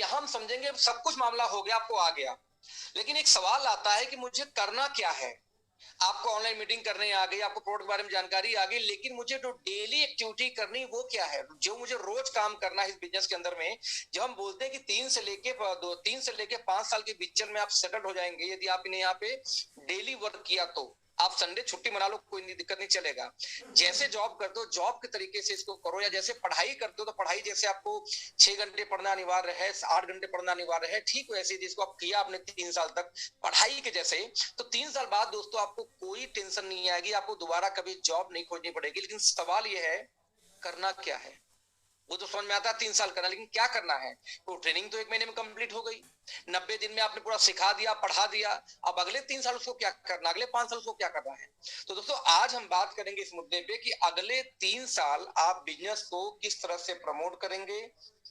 यहां हम समझेंगे सब कुछ मामला हो गया, आपको आ गया, लेकिन एक सवाल आता है कि मुझे करना क्या है। आपको ऑनलाइन मीटिंग करने आ गई, आपको प्रोडक्ट के बारे में जानकारी आ गई, लेकिन मुझे जो डेली एक्टिविटी करनी वो क्या है, जो मुझे रोज काम करना है इस बिजनेस के अंदर में। जब हम बोलते हैं कि 3 से लेके 5 साल के बीच में आप सेटल हो जाएंगे, यदि आपने यहाँ पे डेली वर्क किया तो आप संडे छुट्टी मना लो, कोई दिक्कत नहीं चलेगा। जैसे जॉब करते हो जॉब के तरीके से इसको करो, या जैसे पढ़ाई करते हो तो पढ़ाई जैसे आपको 6 घंटे पढ़ना अनिवार्य है, 8 घंटे पढ़ना अनिवार्य है, ठीक वैसे जिसको आप किया आपने 3 साल तक पढ़ाई के जैसे, तो 3 साल बाद दोस्तों आपको कोई टेंशन नहीं आएगी, आपको दोबारा कभी जॉब नहीं खोजनी पड़ेगी। लेकिन सवाल यह है करना क्या है। वो तो समझ में आता है 3 साल करना, लेकिन क्या करना है। तो ट्रेनिंग तो 1 महीने में कंप्लीट हो गई, 90 दिन में आपने पूरा सिखा दिया, पढ़ा दिया, अब अगले 3 साल उसको क्या करना, अगले 5 साल उसको क्या करना है। तो दोस्तों आज हम बात करेंगे इस मुद्दे पे कि अगले 3 साल आप बिजनेस को किस तरह से प्रमोट करेंगे,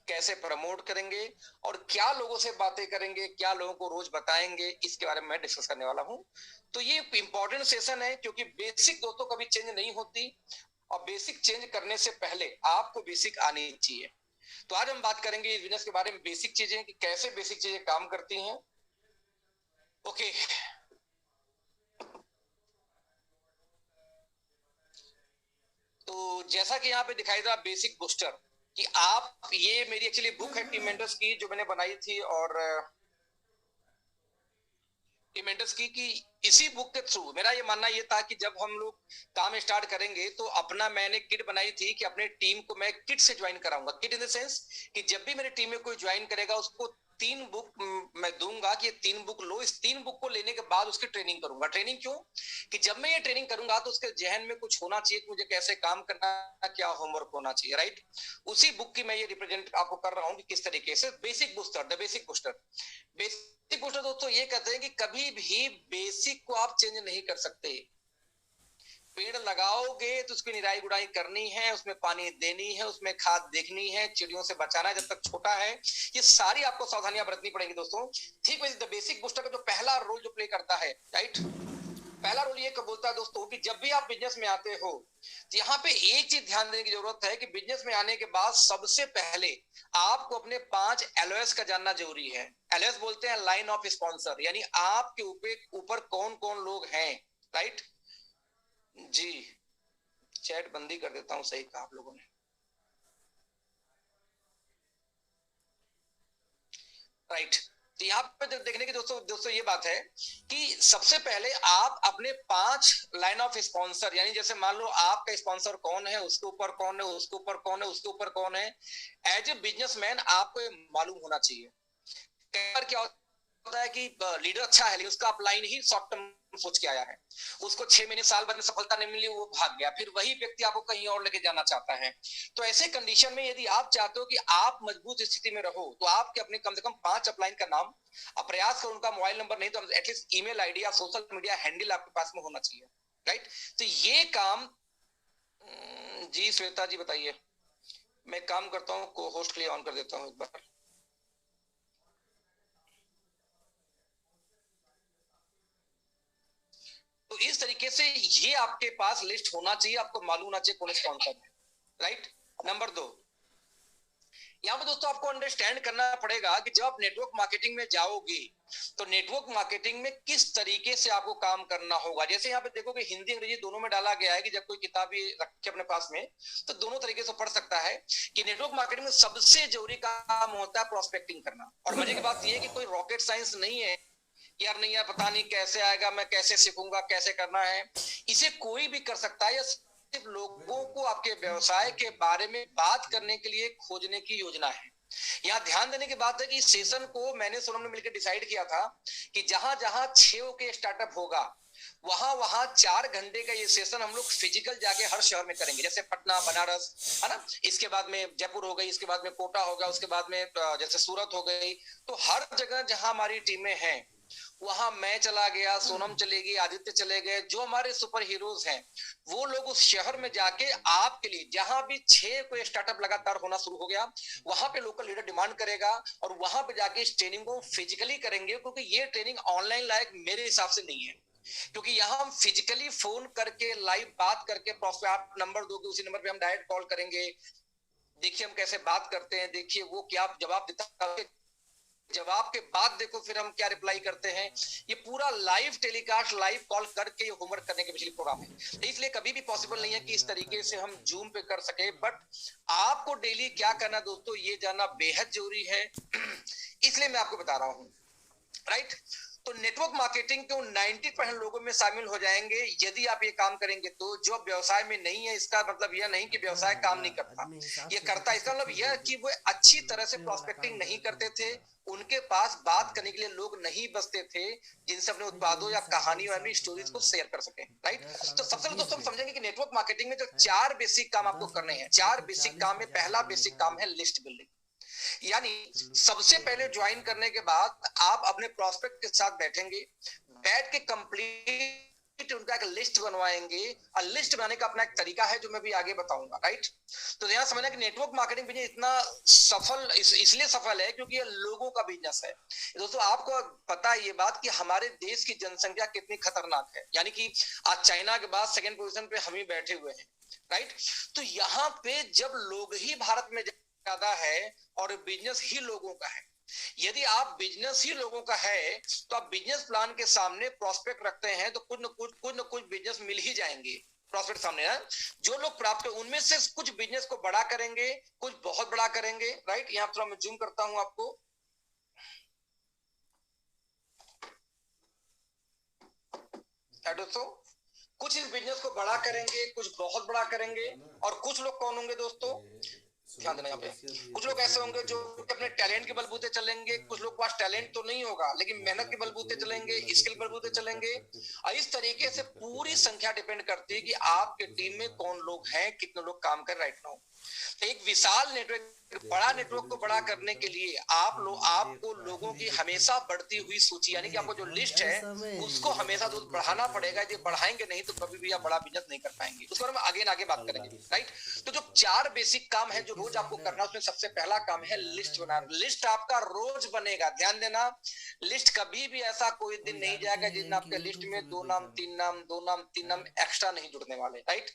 कैसे प्रमोट करेंगे, और क्या लोगों से बातें करेंगे, क्या लोगों को रोज बताएंगे, इसके बारे में मैं डिस्कस करने वाला हूं। तो ये इंपॉर्टेंट सेशन है, क्योंकि बेसिक दोस्तों कभी चेंज नहीं होती, और बेसिक चेंज करने से पहले आपको बेसिक आनी चाहिए। तो आज हम बात करेंगे इस बिजनेस के बारे में, बेसिक चीजें कि कैसे बेसिक चीजें काम करती हैं। ओके, तो जैसा कि यहाँ पे दिखाई दे रहा बेसिक बूस्टर, कि आप, ये मेरी एक्चुअली बुक है टीम मेंटर्स की जो मैंने बनाई थी, और टीम मेंटर्स की, कि इसी बुक के थ्रू मेरा ये मानना ये था कि जब हम लोग काम स्टार्ट करेंगे तो अपना, मैंने किट बनाई थी कि अपने टीम को मैं किट से ज्वाइन कराऊंगा। किट इन द सेंस कि जब भी मेरी टीम में कोई ज्वाइन करेगा उसको 3 बुक मैं दूंगा कि ये 3 बुक लो, इस 3 बुक को लेने के बाद उसकी ट्रेनिंग करूंगा। ट्रेनिंग क्यों, कि जब मैं ये ट्रेनिंग करूंगा तो उसके जहन में कुछ होना चाहिए कि मुझे कैसे काम करना, क्या होमवर्क होना चाहिए, राइट। उसी बुक की मैं ये रिप्रेजेंट आपको कर रहा हूँ कि किस तरीके से basic booster, the basic booster. Basic booster दोस्तों ये कहते हैं कि कभी भी बेसिक को आप चेंज नहीं कर सकते। पेड़ लगाओगे तो उसकी निराई गुड़ाई करनी है, उसमें पानी देनी है, उसमें खाद देखनी है, चिड़ियों से बचाना है जब तक छोटा है, ये सारी आपको सावधानियां बरतनी पड़ेंगी दोस्तों। ठीक है, द बेसिक बूस्टर का जो पहला रोल जो प्ले करता है, राइट, पहला रोल ये बोलता है दोस्तों कि जब भी आप बिजनेस में आते हो तो यहाँ पे एक चीज ध्यान देने की जरूरत है कि बिजनेस में आने के बाद सबसे पहले आपको अपने 5 एलओएस का जानना जरूरी है। एलओएस बोलते हैं लाइन ऑफ स्पॉन्सर, यानी आपके ऊपर कौन कौन लोग हैं, राइट जी। चैट बंदी कर देता हूं, सही कहा आप लोगों ने, राइट। तो यहाँ पे देखने की दोस्तों दोस्तों ये बात है कि सबसे पहले आप अपने 5 लाइन ऑफ स्पॉन्सर, यानी जैसे मान लो आपका स्पॉन्सर कौन है, उसके ऊपर कौन है, उसके ऊपर कौन है, उसके ऊपर कौन है, एज ए बिजनेसमैन आपको मालूम होना चाहिए। कई बार क्या होता है कि लीडर अच्छा है लेकिन उसका अपलाइन ही शॉर्ट टर्म सोच के आया है, उसको 6 महीने साल भर में सफलता नहीं मिली, वो भाग गया, फिर वही व्यक्ति आपको कहीं और लेके जाना चाहता है। तो ऐसे कंडीशन में यदि आप चाहते हो कि आप मजबूत स्थिति में रहो तो आपके अपने कम से कम 5 अपलाइन का नाम, आप प्रयास करो, उनका मोबाइल नंबर नहीं तो एटलीस्ट ईमेल आईडी या सोशल मीडिया हैंडल आपके पास में होना चाहिए, राइट। तो ये काम, जी श्वेता जी बताइए, मैं काम करता हूँ, को होस्ट के लिए ऑन कर देता हूँ एक बार। तो इस तरीके से ये आपके पास लिस्ट होना चाहिए, आपको मालूम होना चाहिए कौन स्पॉन्सर है, राइट। नंबर 2, यहाँ पे दोस्तों आपको अंडरस्टैंड करना पड़ेगा कि जब आप नेटवर्क मार्केटिंग में जाओगे तो नेटवर्क मार्केटिंग में किस तरीके से आपको काम करना होगा। जैसे यहाँ पे देखोगे हिंदी अंग्रेजी दोनों में डाला गया है कि जब कोई किताब रखे अपने पास में तो दोनों तरीके से पढ़ सकता है कि नेटवर्क मार्केटिंग में सबसे जरूरी काम होता है प्रोस्पेक्टिंग करना। और मजे की बात यह है कि कोई रॉकेट साइंस नहीं है, यार नहीं यार पता नहीं कैसे आएगा, मैं कैसे सीखूंगा, कैसे करना है, इसे कोई भी कर सकता है। सिर्फ लोगों को आपके व्यवसाय के बारे में बात करने के लिए खोजने की योजना है। यहाँ ध्यान देने की बात है कि इस सेशन को मैंने सोनम ने मिलकर डिसाइड किया था कि जहां जहां 6 के स्टार्टअप होगा वहां वहां 4 घंटे का ये सेशन हम लोग फिजिकल जाके हर शहर में करेंगे, जैसे पटना, बनारस, है ना, इसके बाद में जयपुर हो गई, इसके बाद में कोटा होगा, उसके बाद में जैसे सूरत हो गई। तो हर जगह जहां हमारी टीमें हैं वहां मैं चला गया, सोनम चलेगी, आदित्य चले गए, जो हमारे सुपर हीरोज हैं वो लोग उस शहर में जाके आपके लिए, जहां भी 6 कोई स्टार्टअप लगातार होना शुरू हो गया वहां पे लोकल लीडर डिमांड करेगा और वहां पे जाके इस ट्रेनिंग को फिजिकली करेंगे, क्योंकि ये ट्रेनिंग ऑनलाइन लायक मेरे हिसाब से नहीं है। क्योंकि यहाँ हम फिजिकली फोन करके लाइव बात करके, आप नंबर दोगे उसी नंबर पे हम डायरेक्ट कॉल करेंगे, देखिए हम कैसे बात करते हैं, देखिए वो क्या जवाब देता है, जवाब के बाद देखो फिर हम क्या रिप्लाई करते हैं। ये पूरा लाइव टेलीकास्ट, लाइव कॉल करके ये होमवर्क करने के पिछले प्रोग्राम है, तो इसलिए कभी भी पॉसिबल नहीं है कि इस तरीके से हम जूम पे कर सके। बट आपको डेली क्या करना दोस्तों, ये जानना बेहद जरूरी है। इसलिए मैं आपको बता रहा हूं, राइट। तो नेटवर्क मार्केटिंग के 90% लोगों में शामिल हो जाएंगे यदि आप ये काम करेंगे। तो जो व्यवसाय में नहीं है, इसका मतलब यह नहीं कि व्यवसाय काम नहीं करता, ये करता। इसका मतलब यह कि वो अच्छी तरह से प्रोस्पेक्टिंग नहीं करते थे, उनके पास बात करने के लिए लोग नहीं बचते थे जिनसे अपने उत्पादों या कहानी वाली स्टोरीज को शेयर कर सके, राइट। तो सबसे पहले दोस्तों हम समझेंगे कि नेटवर्क मार्केटिंग में जो 4 बेसिक काम आपको करने हैं, 4 बेसिक काम में पहला बेसिक काम है लिस्ट बिल्डिंग। यानी सबसे पहले ज्वाइन करने के बाद आप अपने प्रोस्पेक्ट के साथ बैठेंगे, बैठ के कंप्लीट उनका एक लिस्ट बनवाएंगे। और लिस्ट बनाने का अपना एक तरीका है जो मैं भी आगे बताऊंगा, राइट। तो यहां समझना कि नेटवर्क मार्केटिंग बिजनेस इतना सफल इसलिए सफल है क्योंकि ये लोगों का बिजनेस है। दोस्तों आपको पता है ये बात कि हमारे देश की जनसंख्या कितनी खतरनाक है, यानी कि आज चाइना के बाद सेकंड पोजीशन पे हम ही बैठे हुए हैं, राइट। तो यहाँ पे जब लोग ही भारत में ज्यादा है और बिजनेस ही लोगों का है, यदि आप बिजनेस ही लोगों का है तो आप बिजनेस प्लान के सामने प्रोस्पेक्ट रखते हैं तो कुछ न कुछ बिजनेस मिल ही जाएंगे। प्रोस्पेक्ट सामने है, जो लोग प्राप्त कर उनमें से कुछ बिजनेस को बड़ा करेंगे, कुछ बहुत बड़ा करेंगे, राइट। यहाँ थोड़ा मैं जूम करता हूं आपको, दोस्तों कुछ इस बिजनेस को बड़ा करेंगे, कुछ बहुत बड़ा करेंगे। और कुछ लोग कौन होंगे दोस्तों, ध्यान देना यहाँ पे, कुछ लोग ऐसे होंगे जो अपने टैलेंट के बलबूते चलेंगे, कुछ लोग के पास टैलेंट तो नहीं होगा लेकिन मेहनत के बलबूते चलेंगे, स्किल बलबूते चलेंगे। और इस तरीके से पूरी संख्या डिपेंड करती है कि आपके टीम में कौन लोग हैं, कितने लोग काम कर राइट नाउ। एक विशाल नेटवर्क, बड़ा नेटवर्क को बड़ा करने के लिए आपको लोगों की हमेशा बढ़ती हुई सूची, यानी कि आपको जो लिस्ट है उसको हमेशा बढ़ाना पड़ेगा। यदि बढ़ाएंगे नहीं तो कभी भी आप बड़ा बिजनेस नहीं कर पाएंगे। उसके बारे में आगे बात करेंगे, राइट। तो जो 4 बेसिक काम है जो रोज आपको करना, उसमें सबसे पहला काम है लिस्ट बनाना। लिस्ट आपका रोज बनेगा, ध्यान देना। लिस्ट कभी भी ऐसा कोई दिन नहीं जाएगा जिन आपके लिस्ट में 2 नाम 3 नाम 2 नाम 3 नाम एक्स्ट्रा नहीं जुड़ने वाले, राइट।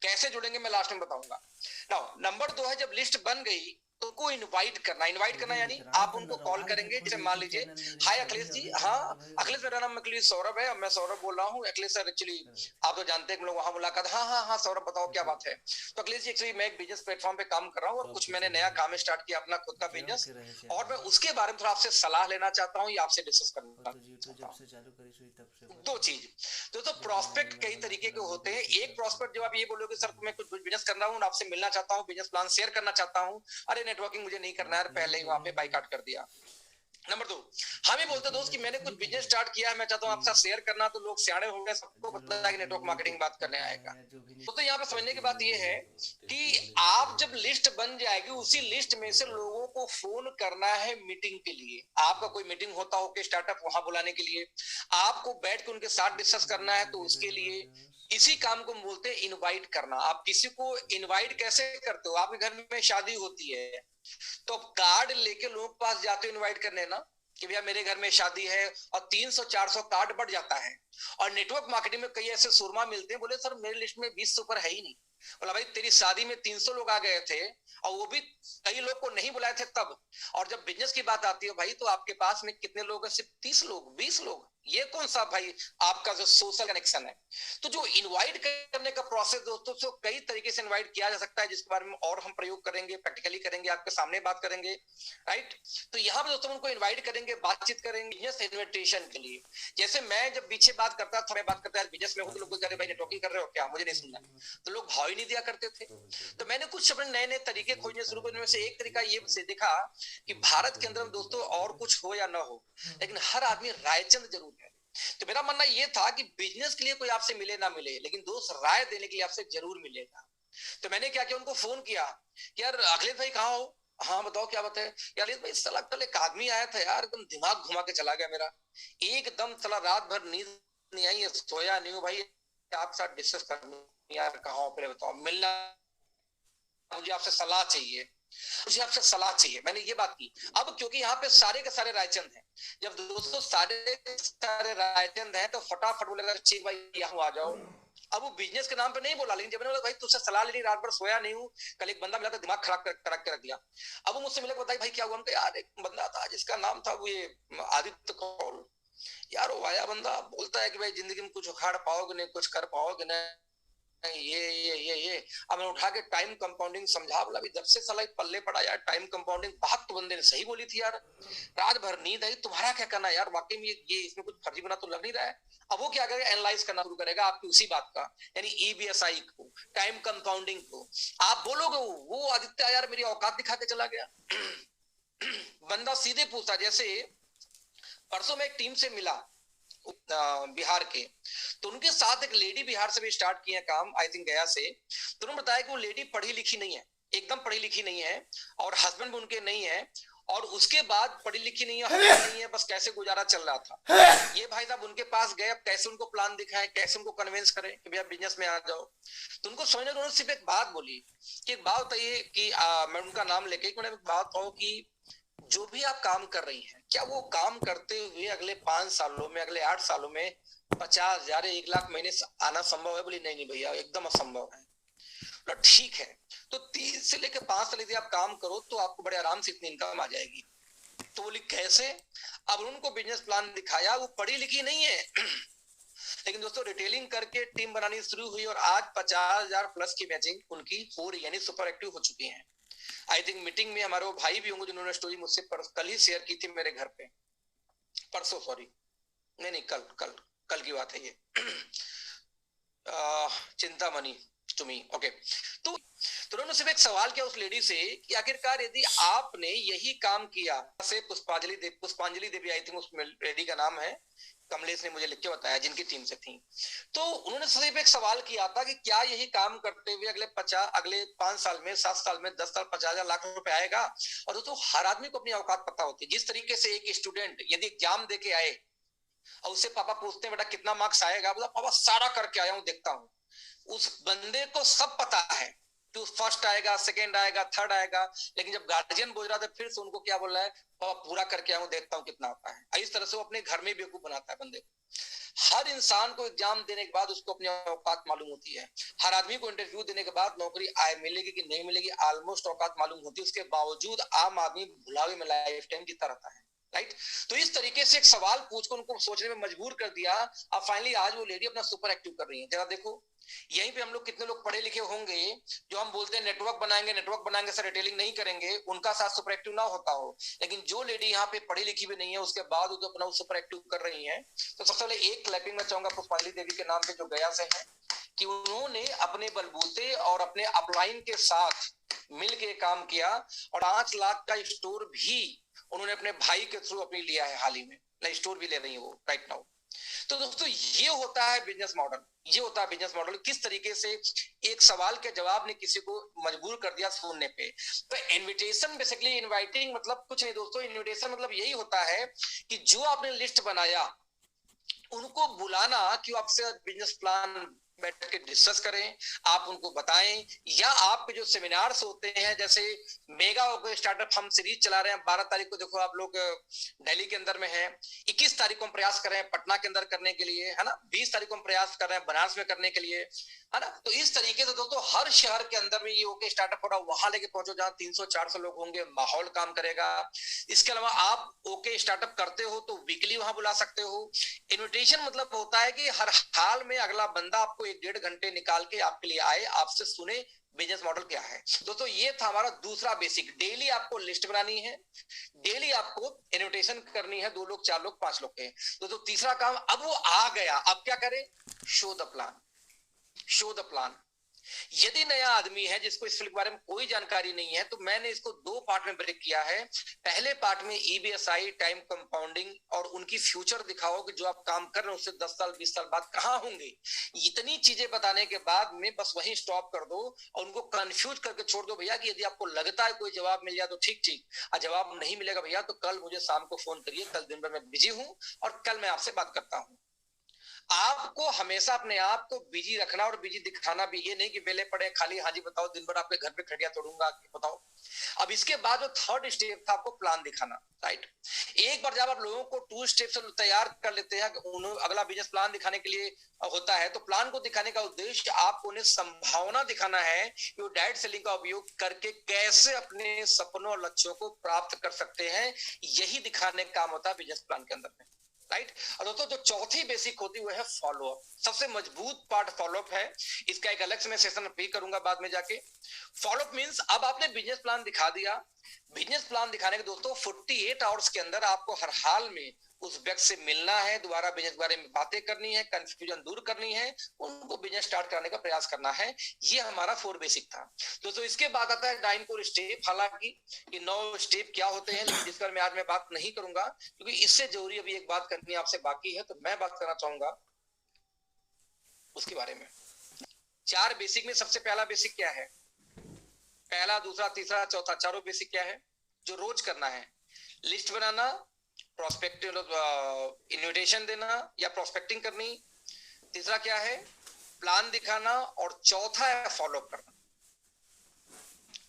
कैसे जुड़ेंगे मैं लास्ट में बताऊंगा। नाउ नंबर 2 है, जब लिस्ट बन गई तो को इनवाइट करना यानी आप उनको कॉल करेंगे। जैसे मान लीजिए, हाय अखिलेश जी, हाँ अखिलेश, मेरा नाम अखिलेश सौरभ है, मैं सौरभ बोल रहा हूँ। अखिलेश सर एक्चुअली आप तो जानते हैं हम लोग वहां मुलाकात, हाँ सौरभ बताओ क्या बात है। तो अखिलेश जी एक्चुअली मैं एक बिजनेस प्लेटफॉर्म पे काम कर रहा हूँ और कुछ मैंने नया काम स्टार्ट किया अपना खुद का बिजनेस, और मैं उसके बारे में थोड़ा आपसे सलाह लेना चाहता हूँ या आपसे डिस्कस करना चाहता हूँ। 2 चीज तो प्रोस्पेक्ट कई तरीके के होते हैं। एक प्रोस्पेक्ट जब आप ये बोलोगे सर मैं कुछ बिजनेस कर रहा हूँ, आपसे मिलना चाहता हूँ, बिजनेस प्लान शेयर करना चाहता हूँ, अरे नेटवर्किंग मुझे नहीं करना है, पहले ही वहां पे बाइकआउट कर दिया। नंबर 2, हम ही बोलते दोस्त कि मैंने कुछ बिजनेस स्टार्ट किया है, मैं चाहता हूँ आपसे शेयर करना, तो लोग सियाने होंगे, सबको पता है कि नेटवर्क मार्केटिंग बात करने आएगा। तो यहाँ पे समझने की बात ये है कि आप जब लिस्ट बन जाएगी, उसी लिस्ट में से लोगों को फोन करना है मीटिंग के लिए। आपका कोई मीटिंग होता हो कि स्टार्टअप, वहां बुलाने के लिए आपको बैठ के उनके साथ डिस्कस करना है, तो उसके लिए इसी काम को बोलते हैं इनवाइट करना। आप किसी को इनवाइट कैसे करते हो, आपके घर में शादी होती है तो कार्ड लेके लोगों के पास जाते हो इनवाइट करने ना, कि भैया मेरे घर में शादी है, और 300-400 कार्ड बढ़ जाता है। और नेटवर्क मार्केटिंग में कई ऐसे सुरमा मिलते हैं, बोले सर मेरे लिस्ट में 20 से ऊपर है ही नहीं। बोला भाई तेरी शादी में 300 लोग आ गए थे और वो भी कई लोग को नहीं बुलाए थे तब, और जब बिजनेस की बात आती है भाई तो आपके पास में कितने लोग हैं, सिर्फ 30 लोग 20 लोग। ये कौन सा भाई आपका जो सोशल कनेक्शन है। तो जो इनवाइट करने का प्रोसेस दोस्तों, तो कई तरीके से इनवाइट किया जा सकता है, जिसके बारे में और हम प्रयोग करेंगे, प्रैक्टिकली करेंगे, आपके सामने बात करेंगे, राइट। तो यहाँ पे दोस्तों उनको इनवाइट करेंगे, बातचीत करेंगे बिजनेस इन्विटेशन के लिए। जैसे मैं जब पीछे बात करता था, मैं बात करता बिजनेस में हूँ, तो लोग बोलते भाई नेटवर्किंग कर रहे हो क्या, मुझे नहीं सुनना, तो लोग भाव ही नहीं दिया करते थे। तो मैंने कुछ अपने नए नए तरीके खोजने शुरू करने में से एक तरीका ये से देखा कि भारत के अंदर दोस्तों और कुछ हो या ना हो, लेकिन हर आदमी रायचंद जरूर है। तो मेरा मानना ये था कि बिजनेस के लिए कोई आपसे मिले ना मिले, लेकिन दोस्त राय देने के लिए आपसे जरूर मिलेगा। तो मैंने क्या किया, उनको फोन किया कि यार अखिलेश भाई कहाँ हो, हाँ बताओ क्या बात है। यार भाई साला कल एक आदमी आया था यार, एकदम दिमाग घुमा के चला गया मेरा, एकदम साला रात भर नींद नहीं आई, सोया नहीं हूँ भाई, आप साथ डिस्कस करनी यार, कहाँ हो पहले बताओ, मिलना, मुझे आपसे सलाह चाहिए, मुझे आपसे सलाह चाहिए। मैंने ये बात की। अब क्योंकि यहाँ पे सारे के सारे रायचंद हैं, जब दोस्तों सारे सारे रायचंद हैं तो फटाफट बोलेगा ठीक भाई यहाँ आ जाओ। अब वो बिजनेस के नाम पे नहीं बोला, लेकिन जब मैंने बोला भाई तुझसे सलाह लेनी, रात भर सोया नहीं हूँ, कल एक बंदा मिला था दिमाग खराब कर दिमाग खराब कर दिया। अब वो मुझसे मिला, बताइए भाई क्या हुआ। हमको यार एक बंदा था जिसका नाम था वो ये आदित्य कौल, यार वो आया बंदा बोलता है कि भाई जिंदगी में कुछ उखाड़ पाओगे नहीं, कुछ कर पाओगे नहीं, ये अब मैं उठा के टाइम कंपाउंडिंग समझा, बोला जब से साला पल्ले पड़ा यार टाइम कंपाउंडिंग, बात तो बंदे ने सही बोली थी यार, रात भर नींद आई, तुम्हारा क्या करना यार, वाकई में ये इसमें कुछ फर्जी बना तो लग नहीं रहा है। अब वो क्या करेगा, एनालाइज करना शुरू करेगा आपकी उसी बात का, यानी ईबीएसआई को, टाइम कंपाउंडिंग को। आप बोलोगे वो आदित्य यार मेरी औकात दिखा के चला गया। बंदा सीधे पूछता, जैसे परसों में एक टीम से मिला बिहार के, तो उनके साथ एक लेडी बिहार से भी स्टार्ट किया काम, आई थिंक गया से। तो उन्होंने बताया कि वो लेडी पढ़ी लिखी नहीं है, एकदम पढ़ी लिखी नहीं है, और हस्बैंड भी उनके नहीं है, और उसके बाद पढ़ी लिखी नहीं है, हस्बैंड नहीं है, बस कैसे गुजारा चल रहा था। ये भाई साहब उनके पास गए, अब कैसे उनको प्लान दिखाएं, कैसे उनको कन्विंस करें कि भैया बिजनेस में आ जाओ। तो उनको समझने, उन्होंने सिर्फ एक बात बोली कि एक बात बताइए कि मैं उनका नाम लेके एक बात कहो कि जो भी आप काम कर रही हैं, क्या वो काम करते हुए अगले 5 सालों में, अगले 8 सालों में 50,000 1 लाख महीने आना संभव है? बोली नहीं नहीं भैया एकदम असंभव है। तो ठीक है, तो 3 से लेकर 5 साल यदि आप काम करो तो आपको बड़े आराम से इतनी इनकम आ जाएगी। तो बोली कैसे? अब उनको बिजनेस प्लान दिखाया, वो पढ़ी लिखी नहीं है लेकिन दोस्तों रिटेलिंग करके टीम बनानी शुरू हुई, और आज 50,000 प्लस की मैचिंग उनकी हो रही, यानी सुपर एक्टिव हो चुकी है। आई थिंक मीटिंग में हमारे वो भाई भी होंगे जिन्होंने स्टोरी मुझसे कल ही शेयर की थी मेरे घर पे, परसों, सॉरी नहीं कल कल कल की बात है ये। Chintamani to me, okay. तो उन्होंने सिर्फ एक सवाल किया उस लेडी से कि आखिरकार यदि आपने यही काम किया, से पुष्पांजलि देवी आई थिंक उस लेडी का नाम है, कमलेश ने मुझे लिख के बताया जिनकी टीम से थी। तो उन्होंने सिर्फ एक सवाल किया था कि क्या यही काम करते हुए अगले 5 साल में, 7 साल में 10 साल 50,000 लाख रुपए आएगा? और दोस्तों हर आदमी को अपनी औकात पता होती है। जिस तरीके से एक स्टूडेंट यदि एग्जाम दे के आए और उससे पापा पूछते हैं बेटा कितना मार्क्स आएगा, बोला पापा सारा करके आया हूं देखता हूं, उस बंदे को सब पता है कि फर्स्ट आएगा, सेकंड आएगा, थर्ड आएगा, लेकिन जब गार्जियन बोल रहा था फिर से उनको क्या बोल रहा है, पापा पूरा करके आया हूं देखता हूं कितना आता है। इस तरह से वो अपने घर में बेवकूफ बनाता है बंदे को। हर इंसान को एग्जाम देने के बाद उसको अपनी औकात मालूम होती है। हर आदमी को इंटरव्यू देने के बाद नौकरी आए मिलेगी कि नहीं मिलेगी ऑलमोस्ट औकात मालूम होती है। उसके बावजूद आम आदमी भुलावे में लाइफ टाइम जीता रहता है, राइट। तो इस तरीके से एक सवाल पूछकर उनको सोचने में मजबूर कर दिया। अब फाइनली आज वो लेडी अपना सुपर एक्टिव कर रही है। जरा देखो यहीं पे हम लोग कितने लोग पढ़े लिखे होंगे जो हम बोलते हैं नेटवर्क बनाएंगे सर, रिटेलिंग नहीं करेंगे, उनका साथ सुपर एक्टिव ना होता हो। लेकिन जो लेडी यहाँ पे पढ़ी लिखी भी नहीं है उसके बाद वो अपना सुपर एक्टिव कर रही है। तो सबसे पहले एक क्लैपिंग में चाहूंगा पुष्पांजलि देवी के नाम पे जो गया से है कि उन्होंने अपने बलबूते और अपने अपलाइन के साथ मिल के काम किया, और 5 लाख का स्टोर भी उन्होंने अपने भाई के थ्रू अपनी लिया है, हाल ही में नई स्टोर भी ले रही है वो राइट नाउ। तो दोस्तों ये होता है बिजनेस मॉडल, ये होता है बिजनेस मॉडल। किस तरीके से एक सवाल के जवाब ने किसी को मजबूर कर दिया सुनने पे। तो इनविटेशन बेसिकली, इनवाइटिंग मतलब कुछ नहीं दोस्तों, इनविटेशन मतलब यही होता है कि जो आपने लिस्ट बनाया उनको बुलाना कि आपसे बिजनेस प्लान बैठ के डिस्कस करें, आप उनको बताएं, या आपके जो सेमिनार्स होते हैं, जैसे मेगा स्टार्टअप हम सीरीज चला रहे हैं, 12 तारीख को देखो आप लोग दिल्ली के अंदर में है, 21 तारीख को हम प्रयास कर रहे हैं पटना के अंदर करने के लिए, है ना, 20 तारीख को हम प्रयास कर रहे हैं बनारस में करने के लिए, है ना। तो इस तरीके से दोस्तों हर शहर के अंदर में ये ओके स्टार्टअप हो रहा, वहां लेके पहुंचो जहां 300-400 लोग होंगे, माहौल काम करेगा। इसके अलावा आप ओके स्टार्टअप करते हो तो वीकली वहां बुला सकते हो। इन्विटेशन मतलब होता है कि हर हाल में अगला बंदा आपको 1-1.5 घंटे निकाल के आपके लिए आए, आपसे सुने बिजनेस मॉडल क्या है। दोस्तों ये था हमारा दूसरा बेसिक। डेली आपको लिस्ट बनानी है, डेली आपको इन्विटेशन करनी है, 2 लोग 4 लोग 5 लोग के। दोस्तों तीसरा काम, अब वो आ गया, अब क्या करें, show the plan, show the plan. यदि नया आदमी है जिसको इस फील्ड के बारे में कोई जानकारी नहीं है, तो मैंने इसको 2 पार्ट में ब्रेक किया है। पहले पार्ट में ईबीएसआई, टाइम कंपाउंडिंग और उनकी फ्यूचर दिखाओ कि जो आप काम कर रहे हो उससे 10 साल 20 साल बाद कहां होंगे। इतनी चीजें बताने के बाद में बस वहीं स्टॉप कर दो और उनको कंफ्यूज करके छोड़ दो भैया कि यदि आपको लगता है कोई जवाब मिल जाए तो ठीक ठीक, और जवाब नहीं मिलेगा भैया तो कल मुझे शाम को फोन करिए, कल दिन भर मैं बिजी हूं और कल मैं आपसे बात करता हूं। आपको हमेशा अपने आप को बिजी रखना और बिजी दिखाना भी, ये नहीं कि बेले पड़े खाली हाँ जी बताओ दिन भर आपके घर पे खटिया तोड़ूंगा बताओ। अब इसके बाद जो थर्ड स्टेप था आपको प्लान दिखाना, राइट। एक बार जब आप लोगों को 2 स्टेप से तैयार कर लेते हैं, उन्हें अगला बिजनेस प्लान दिखाने के लिए होता है, तो प्लान को दिखाने का उद्देश्य आपको उन्हें संभावना दिखाना है कि वो डायरेक्ट सेलिंग का उपयोग करके कैसे अपने सपनों और लक्ष्यों को प्राप्त कर सकते हैं। यही दिखाने का काम होता है बिजनेस प्लान के अंदर में, राइट। और दोस्तों जो चौथी बेसिक होती है वो है फॉलोअप। सबसे मजबूत पार्ट फॉलोअप है, इसका एक अलग से मैं सेशन भी करूंगा बाद में जाके। फॉलोअप मींस अब आपने बिजनेस प्लान दिखा दिया, बिजनेस प्लान दिखाने के दोस्तों 48 आवर्स के अंदर आपको हर हाल में उस व्यक्ति से मिलना है, दोबारा बिजनेस के बारे में बातें करनी है, कंफ्यूजन दूर करनी है, उनको बिजनेस स्टार्ट कराने का प्रयास करना है। ये हमारा 4 बेसिक था दोस्तों। इसके बाद आता है 9 कोर स्टेप। हालांकि ये 9 स्टेप क्या होते हैं जिस पर मैं आज मैं बात नहीं करूंगा, क्योंकि इससे जरूरी अभी एक बात करनी आपसे बाकी है, तो मैं बात करना चाहूंगा उसके बारे में। 4 बेसिक में सबसे पहला बेसिक क्या है? पहला, दूसरा, तीसरा, चौथा, चारों बेसिक क्या है जो रोज करना है? लिस्ट बनाना, प्रोस्पेक्टिव इन्विटेशन देना या प्रोस्पेक्टिंग करनी, तीसरा क्या है प्लान दिखाना, और चौथा है फॉलो करना।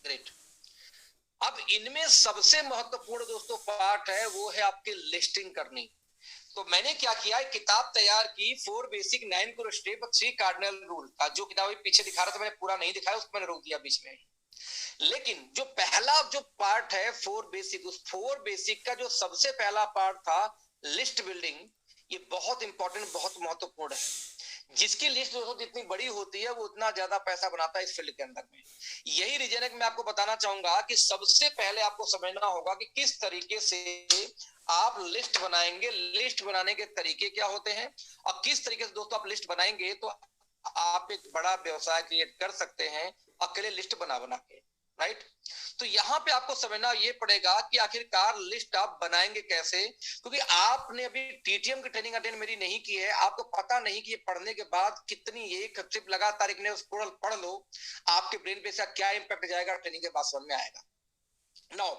ग्रेट। अब इनमें सबसे महत्वपूर्ण दोस्तों पार्ट है वो है आपकी लिस्टिंग करनी। तो मैंने क्या किया, किताब तैयार की 4 basic 9 core step 3 cardinal rule का, जो किताब पीछे दिखा रहा था मैंने पूरा नहीं दिखाया, उसको मैंने रोक दिया बीच में। लेकिन जो पहला जो पार्ट है 4 बेसिक, उस 4 बेसिक का जो सबसे पहला पार्ट था लिस्ट बिल्डिंग, ये बहुत इंपॉर्टेंट, बहुत महत्वपूर्ण है। जिसकी लिस्ट दोस्तों जितनी बड़ी होती है वो उतना ज्यादा पैसा बनाता है इस फील्ड के अंदर में। यही रीजन है कि मैं आपको बताना चाहूंगा कि सबसे पहले आपको समझना होगा कि किस तरीके से आप लिस्ट बनाएंगे, लिस्ट बनाने के तरीके क्या होते हैं। अब किस तरीके से दोस्तों आप लिस्ट बनाएंगे तो आप एक बड़ा व्यवसाय क्रिएट कर सकते हैं अकेले लिस्ट बना बना के, राइट। तो यहां पे आपको समझना ये पड़ेगा कि आखिरकार लिस्ट आप बनाएंगे कैसे, क्योंकि आपने अभी टीटीएम की ट्रेनिंग अटेंड मेरी नहीं की है, आपको पता नहीं कि ये पढ़ने के बाद कितनी एक ट्रिप लगातार एक पढ़ लो, आपके ब्रेन पे से क्या इंपैक्ट जाएगा ट्रेनिंग के बाद समझ में आएगा। नाउ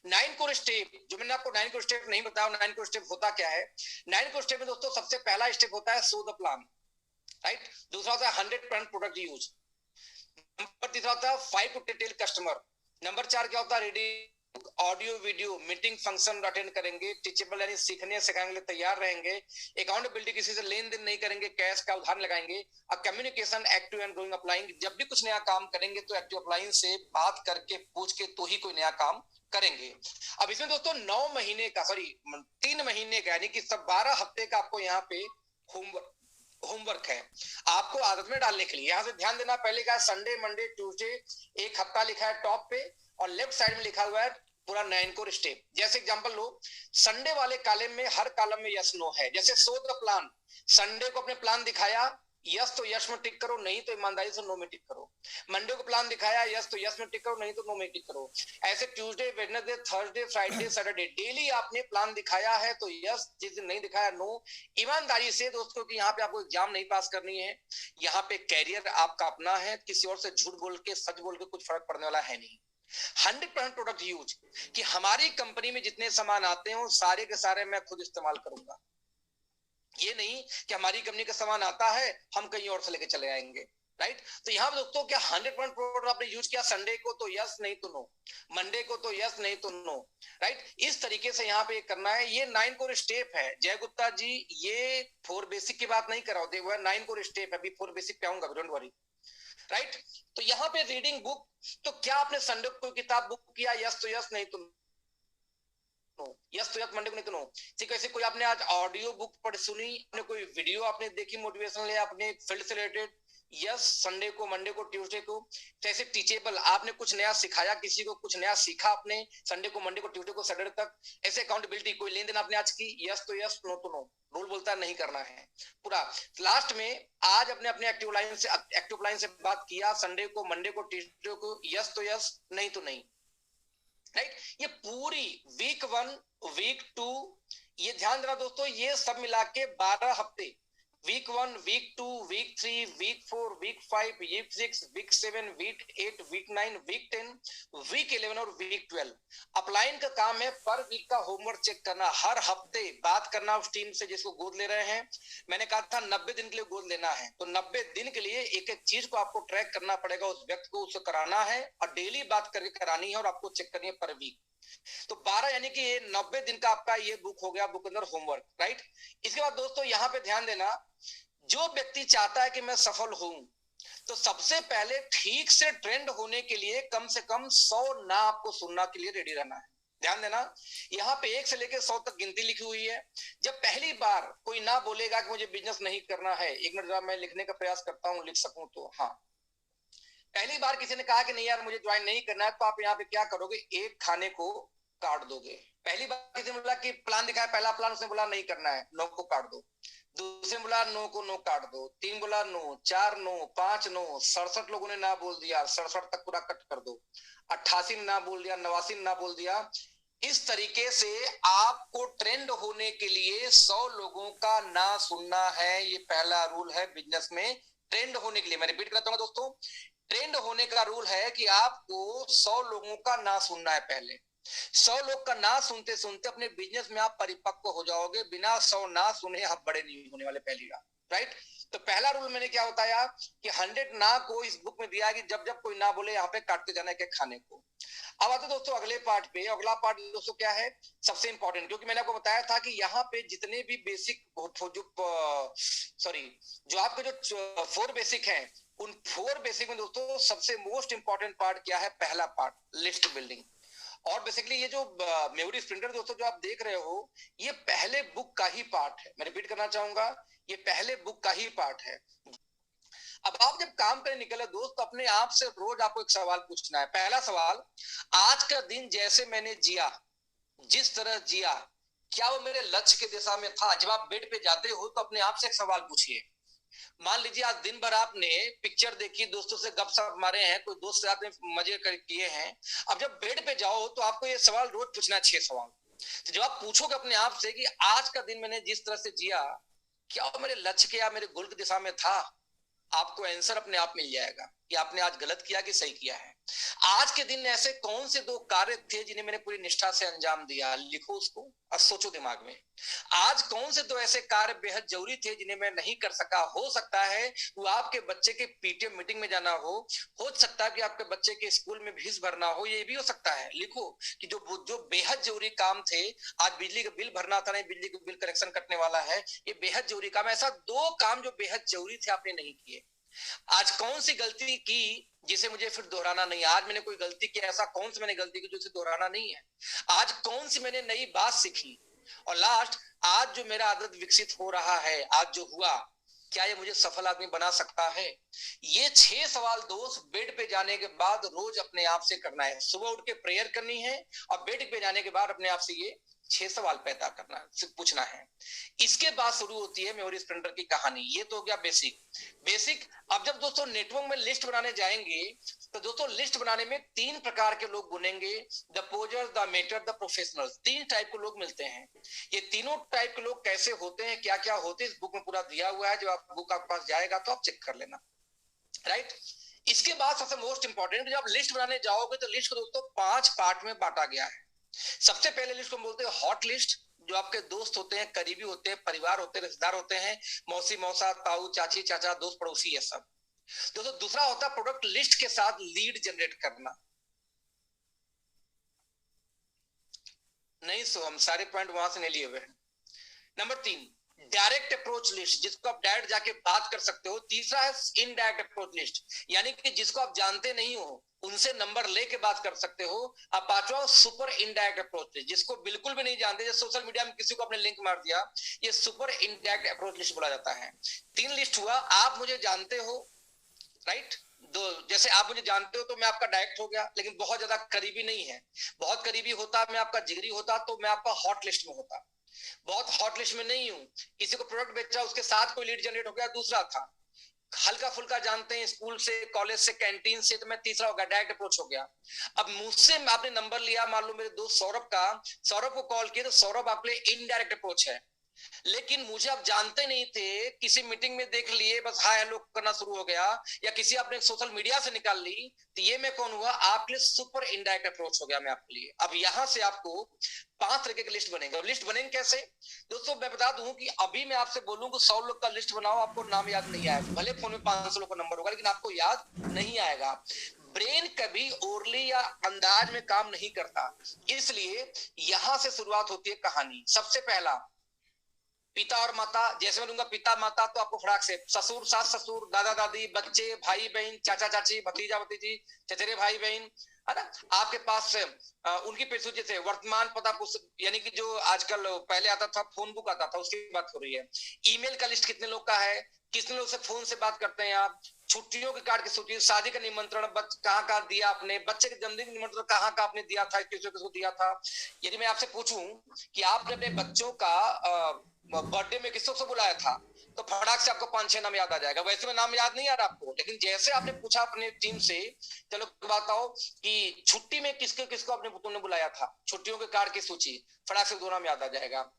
9 कोर स्टेप, जो मैंने आपको 9 कोर स्टेप नहीं बताया, 9 कोर स्टेप होता क्या है। 9 कोर स्टेप में दोस्तों सबसे पहला स्टेप होता है सो द प्लान, राइट। दूसरा होता है 100% प्रोडक्ट यूज। नंबर तीसरा होता है 5 टू टेल कस्टमर। नंबर 4 क्या होता है, ready audio video meeting function attend करेंगे, टीचेबल यानी सीखने सिखाने के लिए तैयार रहेंगे, अकाउंटेबिलिटी किसी से लेन देन नहीं करेंगे, कैश का उधार लगाएंगे, communication active and growing applying, जब भी कुछ नया काम करेंगे तो एक्टिव अप्लाइंग से बात करके पूछ के तो ही कोई नया काम करेंगे। अब इसमें दोस्तों 9 महीने का 3 महीने का यानी कि सब 12 हफ्ते का आपको यहाँ पे होमवर्क है आपको आदत में डालने के लिए। यहां से ध्यान देना, पहले का संडे मंडे ट्यूसडे, एक हफ्ता लिखा है टॉप पे और लेफ्ट साइड में लिखा हुआ है पूरा 9 कोर स्टेप। जैसे एग्जांपल लो, संडे वाले कॉलम में हर कॉलम में यस नो है। जैसे सो द प्लान, संडे को अपने प्लान दिखाया, यस तो यस में टिक करो, नहीं तो ईमानदारी से नो में टिक करो। मंडे को प्लान दिखाया, यस तो यस में टिक करो, नहीं तो नो में टिक करो। ऐसे Tuesday Wednesday Thursday Friday Saturday daily आपने प्लान दिखाया है तो यस, जिस दिन नहीं दिखाया नो। ईमानदारी से दोस्तों कि यहाँ पे आपको एग्जाम नहीं पास करनी है, यहाँ पे कैरियर आपका अपना है, किसी और से झूठ बोल के सच बोल के कुछ फर्क पड़ने वाला है नहीं। 100% प्रोडक्ट यूज, कि हमारी कंपनी में जितने सामान आते हैं सारे के सारे मैं खुद इस्तेमाल करूंगा। ये नहीं कि हमारी कंपनी का सामान आता है हम कहीं और से लेके चले आएंगे, राइट। तो यहाँ पे दोस्तों क्या 100% प्रोडक्ट आपने यूज किया, संडे को तो यस नहीं तो नो, मंडे को तो यस नहीं तो नो, राइट। इस तरीके से यहाँ पे करना है। ये 9 कोर स्टेप है जय गुप्ता जी, ये 4 बेसिक की बात नहीं कर रहा हूं, 9 कोर स्टेप है, अभी 4 बेसिक पे आऊंगा, डोंट वरी, राइट। तो यहाँ पे रीडिंग बुक, तो क्या आपने संडे को कोई किताब बुक किया, यस तो यस नहीं तो यस तो यस, मंडे को नहीं तो नो। ठीक है, कोई आपने आज ऑडियो बुक पढ़ सुनी, आपने कोई वीडियो आपने देखी मोटिवेशनल या अपने फील्ड से रिलेटेड, यस संडे को मंडे को ट्यूसडे को। जैसे टीचेबल, आपने कुछ नया सिखाया किसी को, कुछ नया सीखा आपने संडे को मंडे को ट्यूसडे को सैटरडे तक। ऐसे अकाउंटेबिलिटी, कोई लेन देन आपने आज की, यस तो यस नो तो नो, रूल बोलता है नहीं करना है पूरा। लास्ट में आज अपने अपने एक्टिव लाइन से बात किया, संडे को मंडे को ट्यूसडे को यस तो यस नहीं तो नहीं, राइट। ये पूरी वीक 1 वीक 2, ये ध्यान देना दोस्तों, ये सब मिला के 12 हफ्ते week 1, week 2, week 3, week 4, week 5, week 6, week 7, week 8, week 9, week 10, week 11 और वीक 12। अपलाइन का काम है पर वीक का होमवर्क चेक करना, हर हफ्ते बात करना उस टीम से जिसको गोद ले रहे हैं। मैंने कहा था 90 दिन के लिए गोद लेना है, तो 90 दिन के लिए एक एक चीज को आपको ट्रैक करना पड़ेगा, उस व्यक्ति को उसे कराना है और डेली बात करके करानी है और आपको चेक करनी है पर वीक। तो 12 यानी कि ये 90 दिन का आपका ये बुक हो गया, बुक अंदर होमवर्क, राइट। इसके बाद दोस्तों यहाँ पे ध्यान देना, जो व्यक्ति चाहता है कि मैं सफल हूं, तो सबसे पहले ठीक से ट्रेंड होने के लिए कम से कम 100 ना आपको सुनना के लिए रेडी रहना है। ध्यान देना, यहाँ पे 1 से लेकर 100 तक गिनती लिखी हुई है। जब पहली बार कोई ना बोलेगा कि मुझे बिजनेस नहीं करना है, 1 मिनट जरा मैं लिखने का प्रयास करता हूं, लिख सकूं तो। हाँ, पहली बार किसी ने कहा कि नहीं यार मुझे ज्वाइन नहीं करना है, तो आप यहाँ पे क्या करोगे, एक खाने को काट दोगे। पहली बार किसी ने बोला कि प्लान दिखाया, पहला प्लान उसने बोला नहीं करना है, नो को काट दो। दूसरे बोला नो को नो काट दो, 3 बोला नो, 4 नो, 5 नो, 67 लोगों ने ना बोल दिया, 67 तक पूरा कट कर दो। 88 ने ना बोल दिया, 89 ने ना बोल दिया। इस तरीके से आपको ट्रेंड होने के लिए 100 लोगों का ना सुनना है, ये पहला रूल है बिजनेस में। ट्रेंड होने के लिए मैं रिपीट करता हूँ दोस्तों, ट्रेंड होने का रूल है कि आपको 100 लोगों का ना सुनना है। पहले 100 लोग का ना सुनते सुनते अपने बिजनेस में आप परिपक्व हो जाओगे। बिना 100 ना सुने आप बड़े नहीं होने वाले, पहली बात, राइट। तो पहला रूल मैंने क्या बताया कि 100 ना को इस बुक में दिया है कि जब जब कोई ना बोले यहाँ पे काटते जाना है खाने को। अब आते दोस्तों अगले पार्ट पे। अगला पार्ट दोस्तों क्या है, सबसे इंपॉर्टेंट, क्योंकि मैंने आपको बताया था कि यहाँ पे जितने भी बेसिक जो आपके जो 4 बेसिक हैं, उन 4 बेसिक में दोस्तों सबसे मोस्ट इंपॉर्टेंट पार्ट क्या है, पहला पार्ट लिस्ट बिल्डिंग। और बेसिकली ये जो मेमोरी स्प्रिंटर दोस्तों जो आप देख रहे हो, ये पहले बुक का ही पार्ट है। मैं रिपीट करना चाहूंगा, ये पहले बुक का ही पार्ट है। अब आप जब काम करने निकले दोस्त, तो अपने आप से रोज आपको एक सवाल पूछना है। पहला सवाल, आज का दिन जैसे मैंने जिया, जिस तरह जिया, क्या वो मेरे लक्ष्य की दिशा में था। जब आप बेड पे जाते हो तो अपने आप से एक सवाल पूछिए। मान लीजिए आज दिन भर आपने पिक्चर देखी, दोस्तों से गपशप मारे हैं, कोई दोस्त से आपने मजे किए हैं। अब जब बेड पे जाओ तो आपको ये सवाल रोज पूछना है, 6 सवाल। तो जब आप पूछोगे अपने आप से कि आज का दिन मैंने जिस तरह से जिया, क्या वो मेरे लक्ष्य के या मेरे गोल की दिशा में था, आपको आंसर अपने आप मिल जाएगा कि आपने आज गलत किया कि सही किया है। आज के दिन ऐसे कौन से 2 कार्य थे जिन्हें मैंने पूरी निष्ठा से अंजाम दिया, लिखो उसको और सोचो दिमाग में। आज कौन से 2 ऐसे कार्य बेहद जरूरी थे जिन्हें मैं नहीं कर सका। हो सकता है वो आपके बच्चे के पीटीएम मीटिंग में जाना हो सकता है कि आपके बच्चे के स्कूल में फीस भरना हो, ये भी हो सकता है। लिखो कि जो बेहद जरूरी काम थे, आज बिजली का बिल भरना था, नहीं बिजली का बिल कनेक्शन कटने वाला है, ये बेहद जरूरी काम। ऐसा 2 काम जो बेहद जरूरी थे आपने नहीं किए। आज कौन सी गलती की जिसे मुझे फिर दोहराना नहीं है। आज मैंने कोई गलती की, ऐसा कौन सी मैंने गलती की जो उसे दोहराना नहीं है। आज कौन सी मैंने नई बात सीखी। और लास्ट, आज जो मेरा आदत विकसित हो रहा है, आज जो हुआ, क्या ये मुझे सफल आदमी बना सकता है। ये 6 सवाल दोस्त बेड पे जाने के बाद रोज अपने आप से करना है। सुबह उठ के प्रेयर करनी है और बेड पे जाने के बाद अपने आप से ये 6 सवाल पैदा करना, पूछना है। इसके बाद शुरू होती है मेमोरी स्प्रिंटर की कहानी। ये तो हो गया बेसिक। अब जब दोस्तों नेटवर्क में लिस्ट बनाने जाएंगे, तो दोस्तों लिस्ट बनाने में 3 प्रकार के लोग बुनेंगे, the poser, the matter, the professionals. 3 type के लोग मिलते हैं। ये तीनों टाइप के लोग कैसे होते हैं, क्या क्या होते हैं, इस बुक में पूरा दिया हुआ है। जब आप बुक आपके पास जाएगा तो आप चेक कर लेना, राइट। इसके बाद सबसे मोस्ट इंपॉर्टेंट, जब आप लिस्ट बनाने जाओगे तो लिस्ट को दोस्तों 5 पार्ट में बांटा गया है। सबसे पहले लिस्ट को बोलते हैं हॉट लिस्ट, जो आपके दोस्त होते हैं, करीबी होते हैं, परिवार होते हैं, रिश्तेदार होते हैं, मौसी मौसा, ताऊ चाची चाचा, दोस्त पड़ोसी, ये सब। दोस्तों दूसरा होता है प्रोडक्ट लिस्ट के साथ लीड जनरेट करना। नहीं, सो हम सारे पॉइंट वहां से नहीं लिए हुए हैं। नंबर 3, डायरेक्ट अप्रोच लिस्ट, जिसको आप डायरेक्ट जाके बात कर सकते हो। तीसरा है इनडायरेक्ट अप्रोच लिस्ट, यानी कि जिसको आप जानते नहीं हो उनसे नंबर लेके बात कर सकते हो। अब 5वां सुपर इनडायरेक्ट अप्रोच लिस्ट, जिसको बिल्कुल भी नहीं जानते, जैसे सोशल मीडिया में किसी को आपने लिंक मार दिया, ये सुपर इनडायरेक्ट अप्रोच लिस्ट बोला जाता है। 3 लिस्ट हुआ, आप मुझे जानते हो, राइट। जैसे आप मुझे जानते हो तो मैं आपका डायरेक्ट हो गया, लेकिन बहुत ज्यादा करीबी नहीं है। बहुत करीबी होता, मैं आपका जिगरी होता, तो मैं आपका हॉट लिस्ट में होता। बहुत हॉट लिस्ट में नहीं हूं, किसी को प्रोडक्ट बेचा, उसके साथ कोई लीड जनरेट हो गया, दूसरा था। हल्का फुल्का जानते हैं स्कूल से, कॉलेज से, कैंटीन से, तो मैं तीसरा हो गया, डायरेक्ट अप्रोच हो गया। अब मुझसे आपने नंबर लिया, मान लो मेरे दोस्त सौरभ का, सौरभ को कॉल किया, तो सौरभ आपके लिए इनडायरेक्ट अप्रोच है। लेकिन मुझे आप जानते नहीं थे, किसी मीटिंग में देख लिए, बस हाय हेलो करना शुरू हो गया, या किसी आपने सोशल मीडिया से निकाल ली, तो ये मैं कौन हुआ आपके लिए? सुपर इनडायरेक्ट अप्रोच हो गया मैं आपके लिए। अब यहां से आपको 5 तरीके की लिस्ट बनेंगे। लिस्ट बनेंगे कैसे दोस्तों? मैं बता दूं कि अभी मैं आपसे बोलूं कि 100 लोग का लिस्ट बनाओ, आपको नाम याद नहीं आएगा। भले फोन में 500 लोग का नंबर होगा, लेकिन आपको याद नहीं आएगा। ब्रेन कभी ओरली या अंदाज में काम नहीं करता, इसलिए यहां से शुरुआत होती है कहानी। सबसे पहला, पिता और माता। जैसे मैं लूंगा पिता माता, तो आपको फटाक से ससुर सास ससुर, दादा दादी, बच्चे, भाई बहन, चाचा चाची, भतीजा भतीजी, चचेरे भाई बहन, है ना? आपके पास उनकी पेशूची से वर्तमान पता यानी कि जो आजकल पहले आता था फोन बुक आता था, उसकी बात हो रही है। ईमेल का लिस्ट कितने लोग का है, कितने लोग से फोन से बात करते हैं आप, छुट्टियों के कार्ड की सूची, शादी का निमंत्रण कहाँ कहाँ दिया आपने, बच्चे के जन्मदिन निमंत्रण कहाँ कहाँ आपने दिया था, किसको किसको दिया था। यदि मैं आपसे पूछूं कि आपने अपने बच्चों का बर्थडे में किसको से बुलाया था, तो फटाक से आपको 5-6 नाम याद आ जाएगा। वैसे में नाम याद नहीं आ रहा आपको, लेकिन जैसे आपने पूछा अपने टीम से, चलो बताओ कि छुट्टी में किसको किसको अपने तुमने बुलाया था, छुट्टियों के कार्ड की सूची, फटाक से 2 नाम याद आ जाएगा।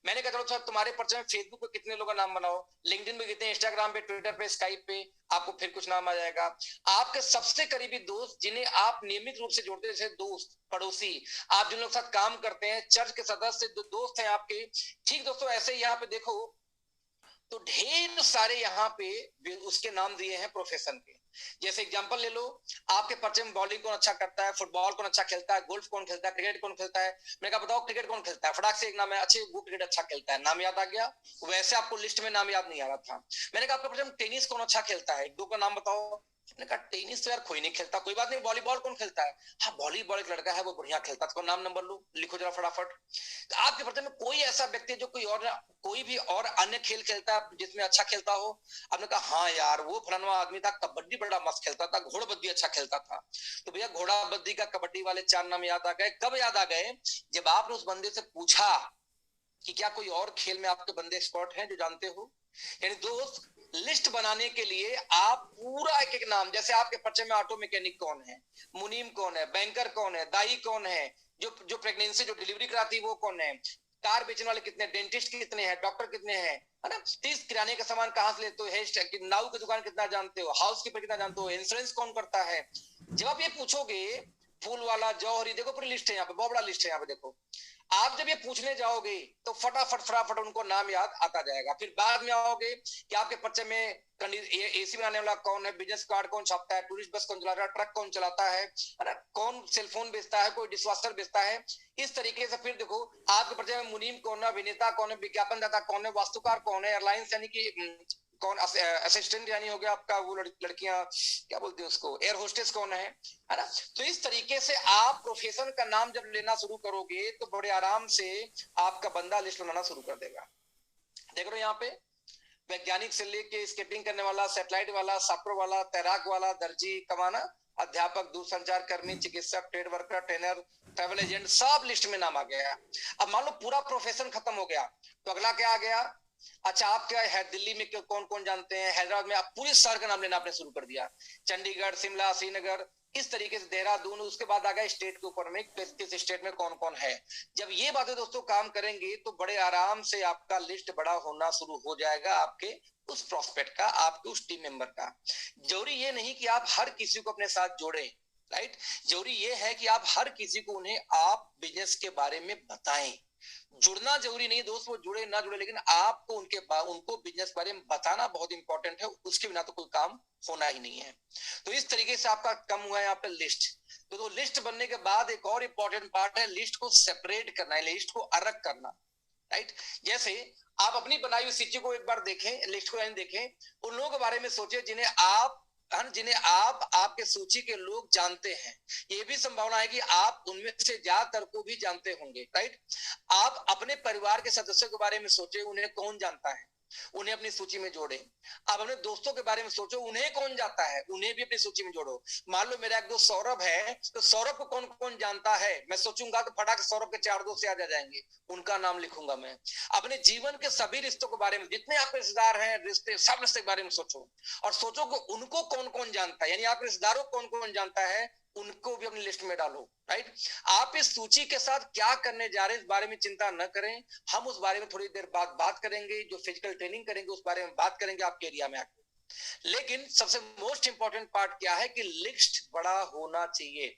मैंने कहा चलो सर तुम्हारे पर्चे में फेसबुक पे कितने लोगों का नाम बनाओ, लिंक्डइन पे कितने, इंस्टाग्राम पे, ट्विटर पे, स्काइप पे, आपको फिर कुछ नाम आ जाएगा। आपके सबसे करीबी दोस्त जिन्हें आप नियमित रूप से जोड़ते हैं, जैसे दोस्त, पड़ोसी, आप जिन लोग साथ काम करते हैं, चर्च के सदस्य, दोस्त हैं आपके, ठीक दोस्तों। ऐसे ही यहाँ पे देखो तो ढेर सारे यहाँ पे उसके नाम दिए हैं प्रोफेशन के। जैसे एग्जांपल ले लो, आपके पर्चे में बॉलिंग कौन अच्छा करता है, फुटबॉल कौन अच्छा खेलता है, गोल्फ कौन खेलता है, क्रिकेट कौन खेलता है। मैंने कहा बताओ क्रिकेट कौन खेलता है, फटाक से एक नाम है, अच्छे वो क्रिकेट अच्छा खेलता है, नाम याद आ गया। वैसे आपको लिस्ट में नाम याद नहीं आ रहा था। मैंने कहा आपके पर्चे में टेनिस कौन अच्छा खेलता है, 2 का नाम बताओ। मैंने कहा टेनिस तो यार कोई नहीं खेलता, कोई बात नहीं, वॉलीबॉल कौन खेलता है, हाँ वॉलीबॉल एक लड़का है वो बढ़िया खेलता है, तो नाम नंबर लो, लिखो जरा फटाफट। तो आपके पर्चे में कोई ऐसा व्यक्ति है जो कोई भी और अन्य खेल खेलता है जिसमें अच्छा खेलता हो। आपने कहा हाँ यार वो फलाना आदमी था, कबड्डी बड़ा मस्त खेलता था, घोड़ाबद्दी अच्छा खेलता था। तो भैया घोड़ाबद्दी का, कबड्डी वाले 4 नाम याद आ गए। कब याद आ गए? जब आपने उस बंदे से पूछा कि क्या कोई और खेल में आपके बंदे एक्सपर्ट हैं जो जानते हो। यानी दोस्त, लिस्ट बनाने के लिए आप पूरा एक एक नाम, जैसे आपके पर्चे में ऑटो मैकेनिक कौन है, मुनीम कौन है, बैंकर कौन है, दाई कौन है, जो प्रेगनेंसी जो डिलीवरी कराती है वो कौन है, कार बेचने वाले कितने, डेंटिस्ट कितने हैं, डॉक्टर कितने हैं, है ना? 30 किराने का सामान कहाँ से लेते हो, हेयर नाउ की दुकान कितना जानते हो, हाउस कीपर कितना जानते हो, इंश्योरेंस कौन करता है। जब आप ये पूछोगे, फूल वाला, जौहरी, देखो पूरी लिस्ट है यहाँ पे, बहुत बड़ा लिस्ट है यहाँ पे देखो। आप जब ये पूछने जाओगे तो फटाफट फटाफट उनको नाम याद आता जाएगा। फिर बाद में आओगे कि आपके पर्चे में एसी बनाने वाला कौन है, बिजनेस कार्ड कौन छापता है, टूरिस्ट बस कौन चलाता है, ट्रक कौन चलाता है ना, कौन सेलफोन बेचता है, कोई डिशवाशर बेचता है। इस तरीके से फिर देखो आपके पर्चे में मुनीम कौन है, अभिनेता कौन है, विज्ञापन दाता कौन है, वास्तुकार कौन है, एयरलाइंस यानी कि कौन, असिस्टेंट यानी हो गया आपका वो लड़कियां क्या बोलते हैं उसको, एयर होस्टेस कौन है ना? तो इस तरीके से आप प्रोफेशन का नाम जब लेना शुरू करोगे तो बड़े आराम से आपका बंदा लिस्ट बनाना शुरू कर देगा। देख रहे हो यहाँ पे, वैज्ञानिक से लेके स्केटिंग करने वाला, सैटेलाइट वाला, सॉफ्टवेयर वाला, तैराक वाला, दर्जी, कमाना, अध्यापक, दूरसंचार कर्मी, चिकित्सक, trade worker, trainer, travel agent, सब लिस्ट में नाम आ गया। अब मान लो पूरा प्रोफेशन खत्म हो गया, तो अगला क्या आ गया? अच्छा आप क्या है दिल्ली में कौन कौन जानते हैं, हैदराबाद में आप पूरे शहर का नाम लेना आपने शुरू कर दिया, चंडीगढ़, शिमला, श्रीनगर, इस तरीके से देहरादून। उसके बाद आ गया स्टेट के ऊपर में, किस स्टेट में कौन कौन है। जब ये बातें दोस्तों काम करेंगे तो बड़े आराम से आपका लिस्ट बड़ा होना शुरू हो जाएगा, आपके उस प्रोस्पेक्ट का, आपके उस टीम मेंबर का। जरूरी ये नहीं कि आप हर किसी को अपने साथ जोड़ें, राइट? जरूरी ये है कि आप हर किसी को उन्हें आप बिजनेस के बारे में बताएं। जुड़ना जरूरी नहीं दोस्त, वो जुड़े ना जुड़े, लेकिन आपको उनको बिजनेस बारे में बताना बहुत इंपॉर्टेंट है, उसके बिना तो कोई काम होना ही नहीं है। तो इस तरीके से आपका कम हुआ है यहाँ पे लिस्ट। तो लिस्ट बनने के बाद एक और इंपॉर्टेंट पार्ट है लिस्ट को सेपरेट करना है, लिस्ट को अलग करना, राइट? जैसे आप अपनी बनाई हुई सूची को एक बार देखें, लिस्ट को देखें, उन लोगों के बारे में सोचे जिन्हें आप आपके सूची के लोग जानते हैं। ये भी संभावना है कि आप उनमें से ज्यादातर को भी जानते होंगे, राइट? आप अपने परिवार के सदस्यों के बारे में सोचे, उन्हें कौन जानता है, उन्हें अपनी सूची में जोड़े। आप अपने दोस्तों के बारे में सोचो, उन्हें कौन जानता है, उन्हें भी अपनी सूची में जोड़ो। मान लो मेरा एक दोस्त सौरभ है, तो सौरभ को कौन कौन जानता है, मैं सोचूंगा तो फटाक सौरभ के 4 दोस्त याद आ जाएंगे, उनका नाम लिखूंगा मैं। अपने जीवन के सभी रिश्तों के बारे में, जितने आपके रिश्तेदार हैं, रिश्ते, सब रिश्ते के बारे में सोचो, और सोचो कि उनको कौन कौन जानता है, यानी आप रिश्तेदारों को कौन कौन जानता है, उनको भी अपनी लिस्ट में डालो, राइट। आप इस सूची के साथ क्या करने जा रहे हैं इस बारे में चिंता न करें, हम उस बारे में थोड़ी देर बाद बात करेंगे, जो फिजिकल ट्रेनिंग करेंगे उस बारे में बात करेंगे आपके एरिया में आके। लेकिन सबसे मोस्ट इंपॉर्टेंट पार्ट क्या है कि लिस्ट बड़ा होना चाहिए।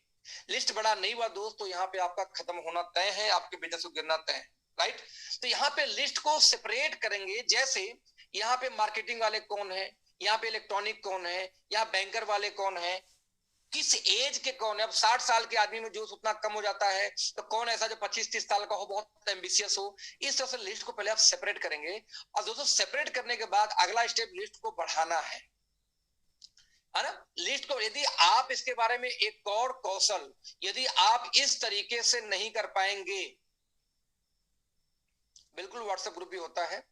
लिस्ट बड़ा नहीं हुआ दोस्त तो यहाँ पे आपका खत्म होना तय है, आपके बिजनेस को गिरना तय है, राइट। तो यहाँ पे लिस्ट को सेपरेट करेंगे, जैसे यहाँ पे मार्केटिंग वाले कौन है, यहाँ पे इलेक्ट्रॉनिक कौन है, यहाँ बैंकर वाले कौन है, किस एज के कौन है। अब 60 साल के आदमी में जोश उतना कम हो जाता है, तो कौन ऐसा जो 25-30 साल का हो, बहुत एम्बिशियस हो। इस तरह से लिस्ट को पहले आप सेपरेट करेंगे, और दोस्तों सेपरेट करने के बाद अगला स्टेप लिस्ट को बढ़ाना है ना। लिस्ट को यदि आप इसके बारे में एक और कौशल यदि आप इस तरीके से नहीं कर पाएंगे, बिल्कुल व्हाट्सएप ग्रुप भी होता है,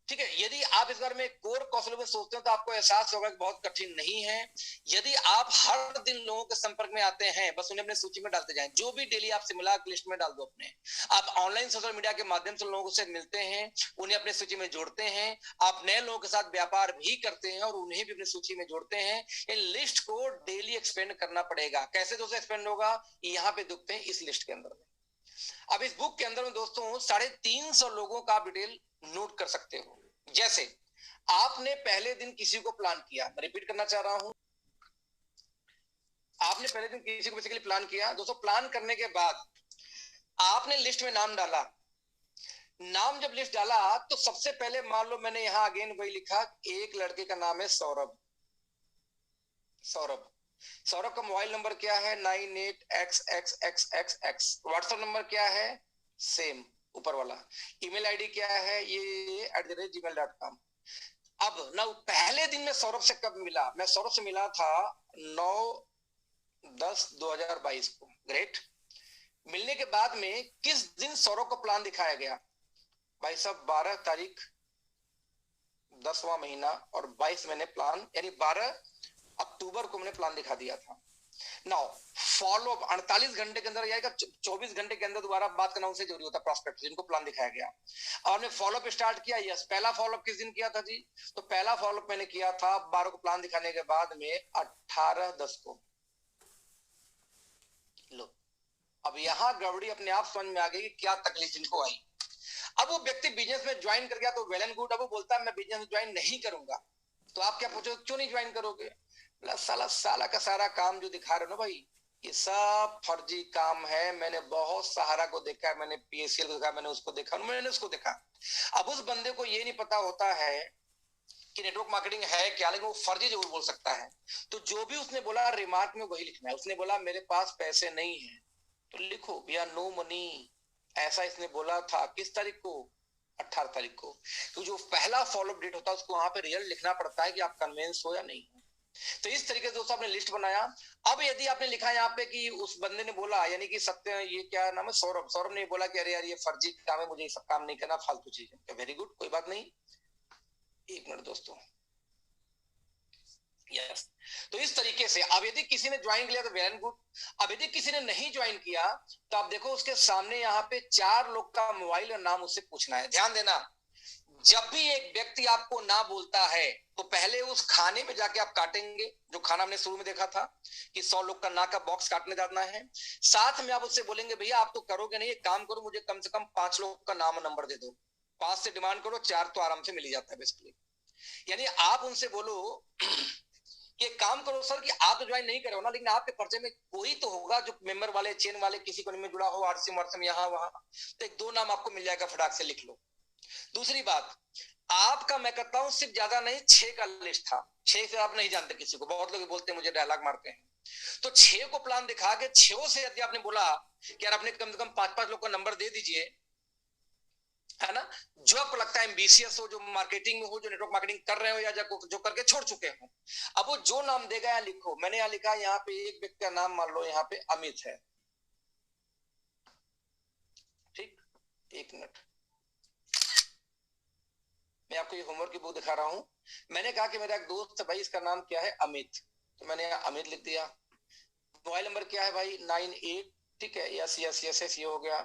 ठीक है। यदि आप इस बारे में कोर कौशल में सोचते हैं तो आपको एहसास होगा कि बहुत कठिन नहीं है। यदि आप हर दिन लोगों के संपर्क में आते हैं, बस उन्हें अपने सूची में डालते जाएं, जो भी डेली आपसे मिला लिस्ट में डाल दो अपने। आप ऑनलाइन सोशल मीडिया के माध्यम से लोगों से मिलते हैं, उन्हें अपने सूची में जोड़ते हैं, आप नए लोगों के साथ व्यापार भी करते हैं और उन्हें भी अपनी सूची में जोड़ते हैं। इन लिस्ट को डेली एक्सपेंड करना पड़ेगा। कैसे दोस्तों एक्सपेंड होगा, यहाँ पे देखते हैं इस लिस्ट के अंदर। अब इस बुक के अंदर में दोस्तों 350 लोगों का डिटेल नोट कर सकते हो। जैसे आपने पहले दिन किसी को प्लान किया, मैं रिपीट करना चाह रहा हूं, आपने पहले दिन किसी को बेसिकली प्लान किया दोस्तों। प्लान करने के बाद आपने लिस्ट में नाम डाला। नाम जब लिस्ट डाला तो सबसे पहले मान लो मैंने यहां अगेन वही लिखा, एक लड़के का नाम है सौरभ। सौरभ सौरभ का मोबाइल नंबर क्या है 98xxxxx। व्हाट्सएप नंबर क्या है सेम ऊपर वाला। ईमेल आईडी क्या है ये @gmail.com। अब ना पहले दिन में सौरभ से कब मिला, मैं सौरभ से मिला था 9/10/2022 को। ग्रेट। मिलने के बाद में किस दिन सौरभ को प्लान दिखाया गया भाई साहब, 12 तारीख 10वां महीना और 22 मैंने प्लान, यानी 12 अक्टूबर को मैंने प्लान दिखा दिया था। नाउ फॉलो अप 48 घंटे के अंदर या 24 घंटे के अंदर दोबारा बात करना उनसे जरूरी होता है, प्रॉस्पेक्ट जिनको प्लान दिखाया गया। और हमने फॉलो अप स्टार्ट किया। यस, पहला फॉलो अप किस दिन किया था जी, तो पहला फॉलो अप मैंने किया था 12 को प्लान दिखाने के बाद में 18/10 को। लो अब यहां गड़बड़ी अपने आप समझ में आ गई कि क्या तकलीफ इनको आई। अब वो व्यक्ति बिजनेस में ज्वाइन कर गया तो वेल एंड गुड। अब वो बोलता है मैं बिजनेस में ज्वाइन नहीं करूंगा, तो आप क्या पूछो क्यों नहीं ज्वाइन करोगे। साला का सारा काम जो दिखा रहे हो ना भाई, ये सब फर्जी काम है। मैंने बहुत सहारा को देखा, मैंने पीएसएल को देखा, मैंने उसको देखा, मैंने उसको देखा। अब उस बंदे को ये नहीं पता होता है कि नेटवर्क मार्केटिंग है क्या, लेकिन वो फर्जी जरूर बोल सकता है। तो जो भी उसने बोला रिमार्क में वही लिखना है। उसने बोला मेरे पास पैसे नहीं है, तो लिखो भैया नो मनी। ऐसा इसने बोला था किस तारीख को, 18 तारीख को। तो जो पहला फॉलोअप डेट होता है उसको वहां पे रियल लिखना पड़ता है कि आप कन्विंस हो या नहीं हो। तो इस तरीके से दोस्तों आपने लिस्ट बनाया। अब यदि आपने लिखा यहाँ पे कि उस बंदे ने बोला, यानी कि सत्य, ये क्या नाम है, सौरभ, सौरभ ने बोला कि अरे यार ये फर्जी काम है, मुझे ये सब काम नहीं करना, फालतू चीज है। वेरी गुड, कोई बात नहीं। एक मिनट दोस्तों, यस। तो इस तरीके से अब यदि किसी ने ज्वाइन किया तो वेल एंड गुड। अब यदि किसी ने नहीं ज्वाइन किया तो आप देखो उसके सामने यहाँ पे 4 लोग का मोबाइल और नाम उससे पूछना है। ध्यान देना, जब भी एक व्यक्ति आपको ना बोलता है तो पहले उस खाने में जाके आप काटेंगे, जो खाना हमने शुरू में देखा था कि 100 लोग का ना का बॉक्स काटने जाना है। साथ में आप उससे बोलेंगे भैया आप तो करोगे नहीं, एक काम करो मुझे कम से कम 5 लोग का नाम और नंबर दे दो। 5 से डिमांड करो, 4 तो आराम से मिल ही जाता है बेसिकली। यानी आप उनसे बोलो कि काम करो सर कि आप तो ज्वाइन नहीं करे हो ना, लेकिन आपके पर्चे में कोई तो होगा जो मेंबर वाले, चेन वाले, किसी को में जुड़ा हो, आरसीएम वारसीएम यहाँ वहां, तो 1-2 नाम आपको मिल जाएगा, फटाक से लिख लो। दूसरी बात, आपका मैं कहता हूं सिर्फ ज्यादा नहीं 6 का लिस्ट था। 6 से आप नहीं जानते किसी को, बहुत लोग बोलते हैं मुझे डायलॉग मारते हैं। तो 6 को प्लान दिखा के 6 से यदि आपने बोला कि यार अपने कम से कम 5-5 लोग का नंबर दे दीजिए, है ना, जो आपको लगता है एम्बिशियस हो, जो मार्केटिंग में हो, जो नेटवर्क मार्केटिंग कर रहे हो या जो करके छोड़ चुके हो। अब वो जो नाम देगा यहाँ लिखो। मैंने यहाँ लिखा, यहाँ पे एक व्यक्ति का नाम मान लो यहाँ पे अमित है, ठीक। एक मिनट, मैं आपको ये होमवर्क की बुक दिखा रहा हूं। मैंने कहा कि मेरा एक दोस्त है भाई, इसका नाम क्या है अमित, तो मैंने यहाँ अमित लिख दिया। मोबाइल नंबर क्या है भाई 98, ठीक है, यस यस यस यस, ये हो गया,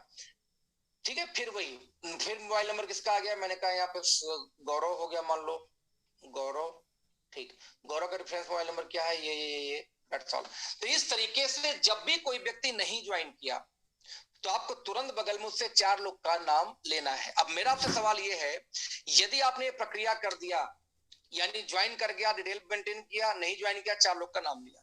ठीक है। फिर वही, फिर मोबाइल नंबर किसका आ गया, मैंने कहा यहाँ पे गौरव हो गया, मान लो गौरव, ठीक। गौरव का रेफरेंस मोबाइल नंबर क्या है, ये दैट्स ऑल। तो इस तरीके से जब भी कोई व्यक्ति नहीं ज्वाइन किया तो आपको तुरंत बगल में उससे 4 लोग का नाम लेना है। अब मेरा आपसे सवाल ये है, यदि आपने ये प्रक्रिया कर दिया, यानी ज्वाइन कर गया, डिटेल मेंटेन किया, नहीं ज्वाइन किया, 4 लोग का नाम लिया,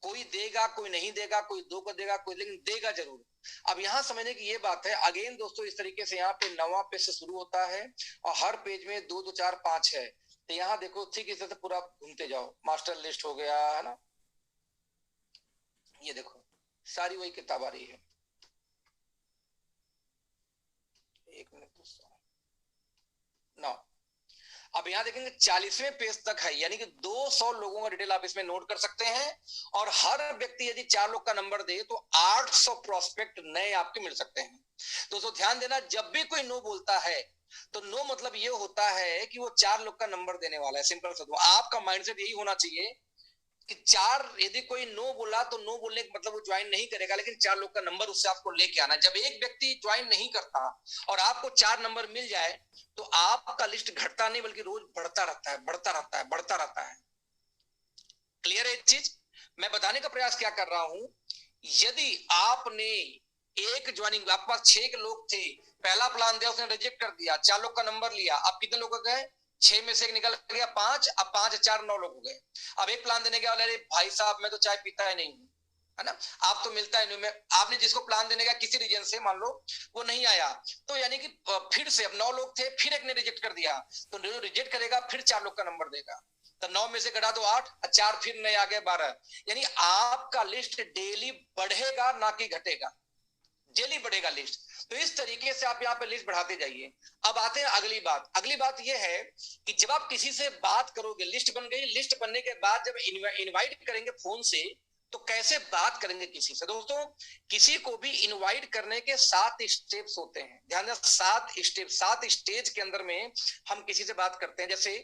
कोई देगा कोई नहीं देगा, कोई 2 को देगा कोई, लेकिन देगा जरूर। अब यहां समझने की ये बात है, अगेन दोस्तों इस तरीके से यहाँ पे 9वां पेज से शुरू होता है और हर पेज में 2 2 4 5 है। तो यहाँ देखो ठीक इस तरह से पूरा घूमते जाओ, मास्टर लिस्ट हो गया है ना, ये देखो सारी वही किताब आ रही है। एक मिनट दोस्तों, 9। अब यहाँ देखेंगे 40वें पेज तक है, यानी कि 200 लोगों का डिटेल आप इसमें नोट कर सकते हैं और हर व्यक्ति यदि 4 लोग का नंबर दे तो 800 प्रोस्पेक्ट नए आपके मिल सकते हैं। दोस्तों ध्यान देना, जब भी कोई नो बोलता है तो नो मतलब ये होता है कि वो 4 लोग का नंबर देने वाला है। सिंपल सा, आपका माइंडसेट यही होना चाहिए कि 4, यदि कोई नो बोला तो नो बोलने का मतलब वो ज्वाइन नहीं करेगा, लेकिन 4 लोग का नंबर उससे आपको लेके आना। जब एक व्यक्ति ज्वाइन नहीं करता और आपको 4 नंबर मिल जाए तो आपका लिस्ट घटता नहीं बल्कि रोज बढ़ता रहता है, बढ़ता रहता है, बढ़ता रहता है। क्लियर है एक चीज? मैं बताने का प्रयास क्या कर रहा हूं, यदि आपने एक ज्वाइनिंग, आपके पास 6 लोग थे, पहला प्लान दिया उसने रिजेक्ट कर दिया, 4 लोग का नंबर लिया, अब कितने लोग गए? 6 में से एक निकल गया 5, अब 5 4 9 लोग हो गए। अब एक प्लान देने गया, अरे भाई साहब मैं तो चाय पीता ही नहीं हूं, है ना, आप तो मिलता है नहीं। मैं आपने जिसको प्लान देने का किसी रीजन से मान लो वो नहीं आया, तो यानी कि फिर से अब 9 लोग थे, फिर एक ने रिजेक्ट कर दिया, तो जो रिजेक्ट करेगा फिर 4 लोग का नंबर देगा, तो 9 में से घटा दो 8, 4 फिर नए आ गए 12। यानी आपका लिस्ट डेली बढ़ेगा ना कि घटेगा, डेली बढ़ेगा लिस्ट। तो इस तरीके से आप यहाँ पे लिस्ट बढ़ाते जाइए। अब आते हैं अगली बात। अगली बात यह है कि जब आप किसी से बात करोगे, लिस्ट बन गई, लिस्ट बनने के बाद जब इनवाइट करेंगे फोन से तो कैसे बात करेंगे किसी से? दोस्तों किसी को भी इनवाइट करने के 7 स्टेप्स होते हैं, ध्यान दें 7 स्टेप, 7 स्टेज के अंदर में हम किसी से बात करते हैं। जैसे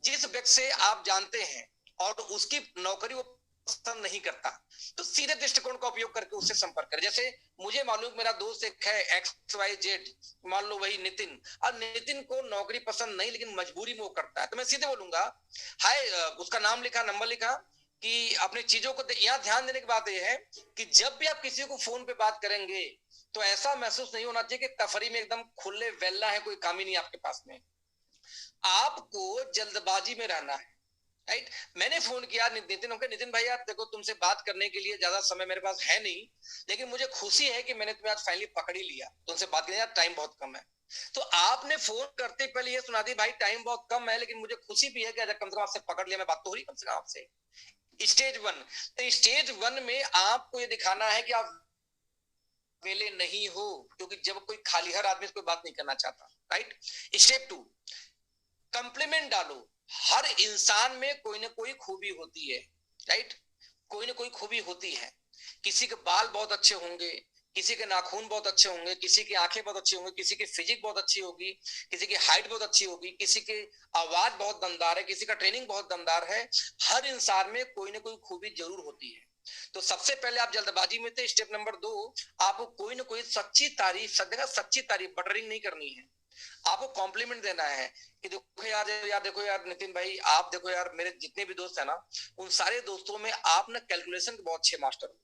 जिस व्यक्ति से आप जानते हैं और उसकी नौकरी वो पसंद नहीं करता तो सीधे दृष्टिकोण का उपयोग करके उससे संपर्क करें। जैसे मुझे मालूम मेरा दोस्त एक है XYZ, मान लो वही नितिन, और नितिन को नौकरी पसंद नहीं लेकिन मजबूरी में वो करता है, तो मैं सीधे बोलूंगा हाय, उसका नाम लिखा, नंबर लिखा कि अपनी चीजों को यहाँ ध्यान देने की बात यह है कि जब भी आप किसी को फोन पे बात करेंगे तो ऐसा महसूस नहीं होना चाहिए कि तफरी में एकदम खुले वेला है, कोई काम ही नहीं आपके पास में। आपको जल्दबाजी में रहना है, राइट। मैंने फोन किया नितिन भाई यार देखो तुमसे बात करने के लिए ज्यादा समय मेरे पास है नहीं, लेकिन मुझे खुशी है कि मैंने तुम्हें आज फाइनली पकड़ ही लिया, तुमसे बात करने यार टाइम बहुत कम है। तो आपने फोन करते पहले ये सुना दी भाई टाइम बहुत कम है लेकिन मुझे खुशी भी है कि कम से कम आपसे पकड़ लिया, मैं बात तो हो रही कम से कम आपसे। स्टेज 1, तो स्टेज 1 में आपको ये दिखाना है कि आप अकेले नहीं हो, क्योंकि जब कोई खाली हर आदमी से कोई बात नहीं करना चाहता, राइट। स्टेप 2, कंप्लीमेंट डालो। हर इंसान में कोई ना कोई खूबी होती है, राइट, कोई ना कोई खूबी होती है। किसी के बाल बहुत अच्छे होंगे, किसी के नाखून बहुत अच्छे होंगे, किसी की आंखें बहुत अच्छी होंगी, किसी की फिजिक बहुत अच्छी होगी, किसी की हाइट बहुत अच्छी होगी, किसी की आवाज बहुत दमदार है, किसी का ट्रेनिंग बहुत दमदार है। हर इंसान में कोई ना कोई खूबी जरूर होती है। तो सबसे पहले आप जल्दबाजी में थे, स्टेप नंबर 2, आपको कोई ना कोई सच्ची तारीफ, सच्ची तारीफ, बटरिंग नहीं करनी है, आपको कॉम्प्लीमेंट देना है कि देखो यार देखो यार नितिन भाई, आप देखो यार मेरे जितने भी दोस्त है ना, उन सारे दोस्तों में आप ना कैलकुलेशन के बहुत अच्छे मास्टर हो,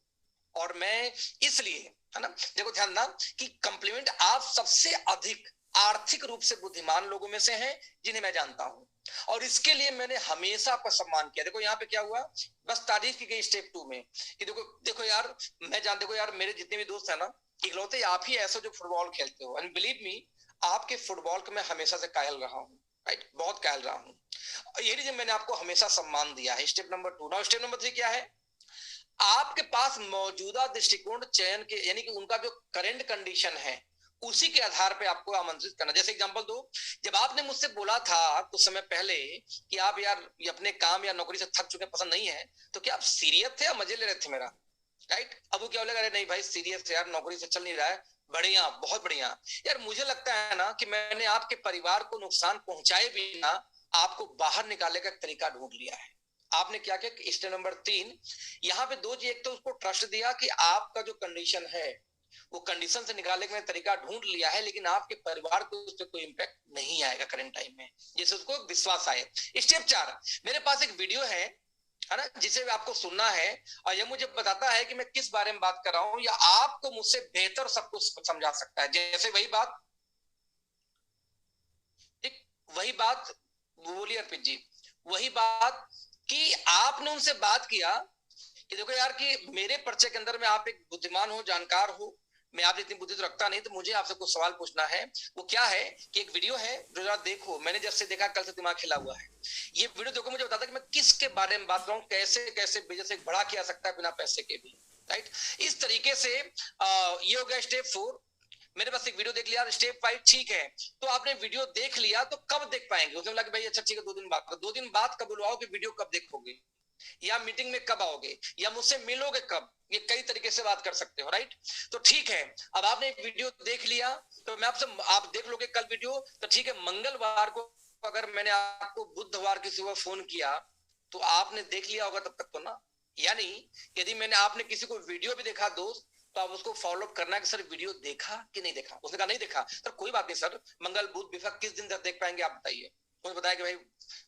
और मैं इसलिए, है ना, देखो ध्यान ना कि कॉम्प्लीमेंट, आप सबसे अधिक आर्थिक रूप से बुद्धिमान लोगों में से हैं जिन्हें मैं जानता हूं, और इसके लिए मैंने हमेशा आपका सम्मान किया। देखो यहाँ पे क्या हुआ, बस तारीफ की गई स्टेप 2 में कि देखो यार मैं देखो यार मेरे जितने भी दोस्त है ना, इकलौते आप ही ऐसे जो फुटबॉल खेलते हो, एंड बिलीव मी आपके फुटबॉल को मैं हमेशा से कायल रहा हूँ, राइट, बहुत कायल रहा हूँ, ये रीजन मैंने आपको हमेशा सम्मान दिया है। Step number 2। Now step number 3 क्या है, आपके पास मौजूदा दृष्टिकोण चयन के, यानी कि उनका जो करंट कंडीशन है उसी के आधार पे आपको आमंत्रित करना। जैसे एग्जांपल दो, जब आपने मुझसे बोला था कुछ समय पहले कि आप यार अपने काम या नौकरी से थक चुके, पसंद नहीं है, तो क्या आप सीरियस थे या मजे ले रहे थे मेरा, राइट। अब वो क्या बोलेगा, अरे नहीं भाई सीरियस है यार, नौकरी से चल नहीं रहा है, बढ़िया, बहुत बढ़िया। यार मुझे लगता है ना कि मैंने आपके परिवार को नुकसान पहुंचाए बिना आपको बाहर निकालने का तरीका ढूंढ लिया है। आपने क्या किया, स्टेप नंबर 3, यहाँ पे 2 चीज, एक तो उसको ट्रस्ट दिया कि आपका जो कंडीशन है वो कंडीशन से निकालने का तरीका ढूंढ लिया है, लेकिन आपके परिवार को उस पर कोई इंपैक्ट नहीं आएगा करंट टाइम में, जिससे उसको विश्वास आए। स्टेप 4, मेरे पास एक वीडियो है, है ना, जिसे आपको सुनना है और यह मुझे बताता है कि मैं किस बारे में बात कर रहा हूं या आपको मुझसे बेहतर सब कुछ समझा सकता है। जैसे वही बात, ठीक वही बात बोलिए अर्पित जी, वही बात कि आपने उनसे बात किया कि देखो यार कि मेरे पर्चे के अंदर में आप एक बुद्धिमान हो, जानकार हो, मैं आप इतनी बुद्धि तो रखता नहीं, तो मुझे आपसे कुछ सवाल पूछना है। वो क्या है कि एक वीडियो है जो जरा देखो, मैंने जब से देखा कल से दिमाग खिला हुआ है। ये वीडियो देखो, मुझे बताता कि मैं किसके बारे में बात कर रहा हूँ, कैसे कैसे बिजनेस एक बड़ा किया सकता है बिना पैसे के भी, राइट। इस तरीके से ये हो गया स्टेप 4। मेरे पास एक वीडियो देख लिया। स्टेप 5 ठीक है, तो आपने वीडियो देख लिया तो कब देख पाएंगे? उसने बोला कि भाई अच्छा ठीक है 2 दिन बाद। 2 दिन बाद कब बुलवाओ कि वीडियो कब देखोगे, या मीटिंग में कब आओगे, या मुझसे मिलोगे कब? ये कई तरीके से बात कर सकते हो, राइट। तो ठीक है, अब आपने वीडियो देख लिया तो मैं आपसे, आप देख लोगे कल वीडियो, तो ठीक है। मंगलवार को अगर मैंने आपको बुधवार की सुबह फोन किया तो आपने देख लिया होगा तब तक तो ना। यानी यदि मैंने आपने किसी को वीडियो भी देखा दोस्त, तो आप उसको फॉलो अप करना है कि सर वीडियो देखा कि नहीं देखा। उसने कहा नहीं देखा, सर कोई बात नहीं सर, मंगल बुध बिफा किस दिन तक देख पाएंगे आप बताइए। मुझे बताया कि भाई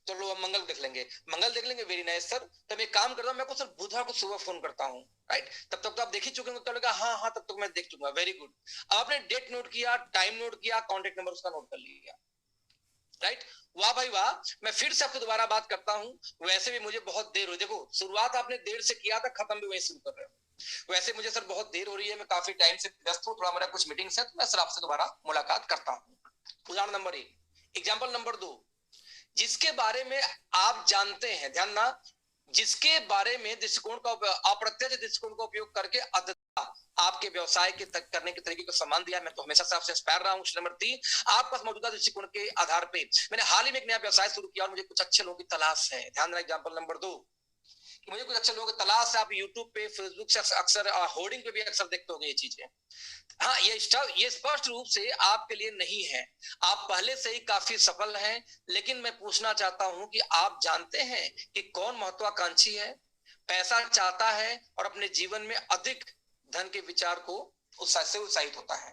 चलो हम मंगल देख लेंगे। मंगल देख लेंगे, वेरी नाइस सर। तब एक काम करता हूँ, मैं को सर बुधवार को सुबह फोन करता हूँ, राइट। तब तक तो आप देख ही चुके होंगे। तो हाँ हाँ तब तक मैं देख चुका, वेरी गुड। आपने डेट नोट किया, टाइम नोट किया, कॉन्टेक्ट नंबर उसका नोट कर लिया, राइट। वाह भाई वाह। मैं फिर से आपसे दोबारा बात करता हूं, वैसे भी मुझे बहुत देर हुई। देखो शुरुआत आपने देर से किया था, खत्म भी वही शुरू कर रहे हो। वैसे मुझे सर बहुत देर हो रही है, मैं काफी टाइम से व्यस्त हूँ, थोड़ा मेरा कुछ मीटिंग्स है, तो मैं सर आपसे दोबारा मुलाकात करता हूँ। उदाहरण नंबर 1। एग्जाम्पल नंबर 2, जिसके बारे में आप जानते हैं, ध्यान ना, जिसके बारे में दृष्टिकोण का अप्रत्यक्ष दृष्टिकोण का उपयोग करके आपके व्यवसाय के तक करने के तरीके को सम्मान दिया। मैं तो हमेशा से आपसे इंस्पायर रहा हूं। नंबर 3, आपका मौजूदा दृष्टिकोण के आधार पे मैंने हाल ही में एक नया व्यवसाय शुरू किया और मुझे कुछ अच्छे लोगों की तलाश है। ध्यान देना। एग्जाम्पल नंबर 2, कि मुझे कुछ अच्छे लोगों की तलाश है। आप यूट्यूब पे, फेसबुक से अक्सर होर्डिंग पे भी अक्सर देखते होंगे ये चीजें। हाँ, ये स्पष्ट रूप से आपके लिए नहीं है। आप पहले से ही काफी सफल हैं, लेकिन मैं पूछना चाहता हूं कि आप जानते हैं कि कौन महत्वाकांक्षी है, पैसा चाहता है और अपने जीवन में अधिक धन के विचार को उत्साह से उत्साहित होता है।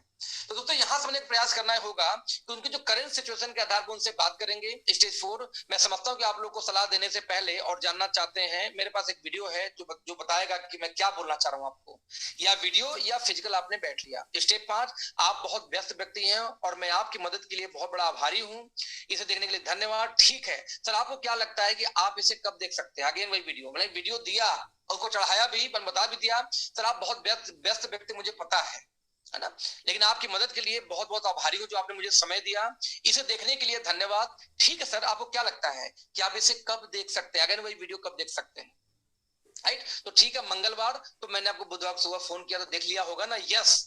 तो दोस्तों यहाँ से हमें प्रयास करना होगा कि उनकी जो करंट सिचुएशन के आधार पर उनसे बात करेंगे। स्टेज 4 मैं समझता हूँ कि आप लोग को सलाह देने से पहले और जानना चाहते हैं, मेरे पास एक वीडियो है जो बताएगा कि मैं क्या बोलना चाह रहा हूँ आपको, या वीडियो या फिजिकल आपने बैठ लिया। स्टेप 5, आप बहुत व्यस्त व्यक्ति हैं और मैं आपकी मदद के लिए बहुत बड़ा आभारी हूँ। इसे देखने के लिए धन्यवाद। ठीक है सर, आपको क्या लगता है कि आप इसे कब देख सकते हैं? अगेन वही वीडियो, मैंने वीडियो दिया और उसको चढ़ाया भी, पर बता भी दिया सर आप बहुत व्यस्त व्यक्ति मुझे पता है ना, लेकिन आपकी मदद के लिए बहुत बहुत आभारी हूं जो आपने मुझे समय दिया। इसे देखने के लिए धन्यवाद। ठीक है सर, आपको क्या लगता है कि आप इसे कब देख सकते हैं? अगर वही वीडियो कब देख सकते हैं, राइट। तो ठीक है, मंगलवार, तो मैंने आपको बुधवार सुबह फोन किया तो देख लिया होगा ना, यस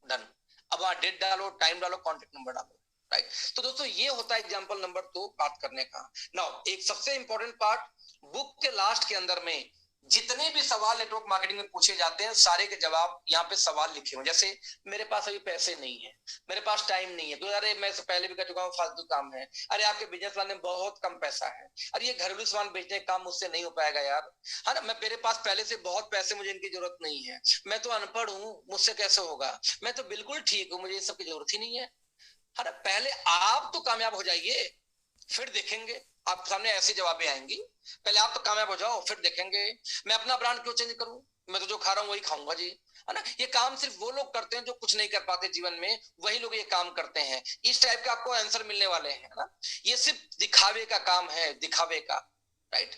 डन। अब वहां डेट डालो, टाइम डालो, कॉन्टेक्ट नंबर डालो, राइट। तो दोस्तों ये होता है एग्जाम्पल नंबर 2 बात करने का। नाउ एक सबसे इंपॉर्टेंट पार्ट, बुक के लास्ट के अंदर में जितने भी सवाल नेटवर्क मार्केटिंग में पूछे जाते हैं, सारे के जवाब यहाँ पे सवाल लिखे हुए। जैसे मेरे पास अभी पैसे नहीं है, मेरे पास टाइम नहीं है, तो अरे मैं पहले भी कह चुका हूँ फालतू काम है, अरे आपके बिजनेस वाले में बहुत कम पैसा है, अरे ये घरेलू सामान बेचने का काम मुझसे नहीं हो पाएगा यार, है ना, मैं मेरे पास पहले से बहुत पैसे, मुझे इनकी जरूरत नहीं है, मैं तो अनपढ़ हूँ, मुझसे कैसे होगा, मैं तो बिल्कुल ठीक हूँ, मुझे इन सबकी जरूरत ही नहीं है। पहले आप तो कामयाब हो जाइए, फिर देखेंगे। आपके सामने ऐसी जवाबें आएंगी, पहले आप तो कामयाब हो जाओ फिर देखेंगे। मैं अपना ब्रांड क्यों चेंज करूं, मैं तो जो खा रहा हूं वही खाऊंगा जी, है ना। ये काम सिर्फ वो लोग करते हैं जो कुछ नहीं कर पाते जीवन में, वही लोग ये काम करते हैं। इस टाइप के आपको आंसर मिलने वाले हैं ना। ये सिर्फ दिखावे का काम है, दिखावे का, राइट।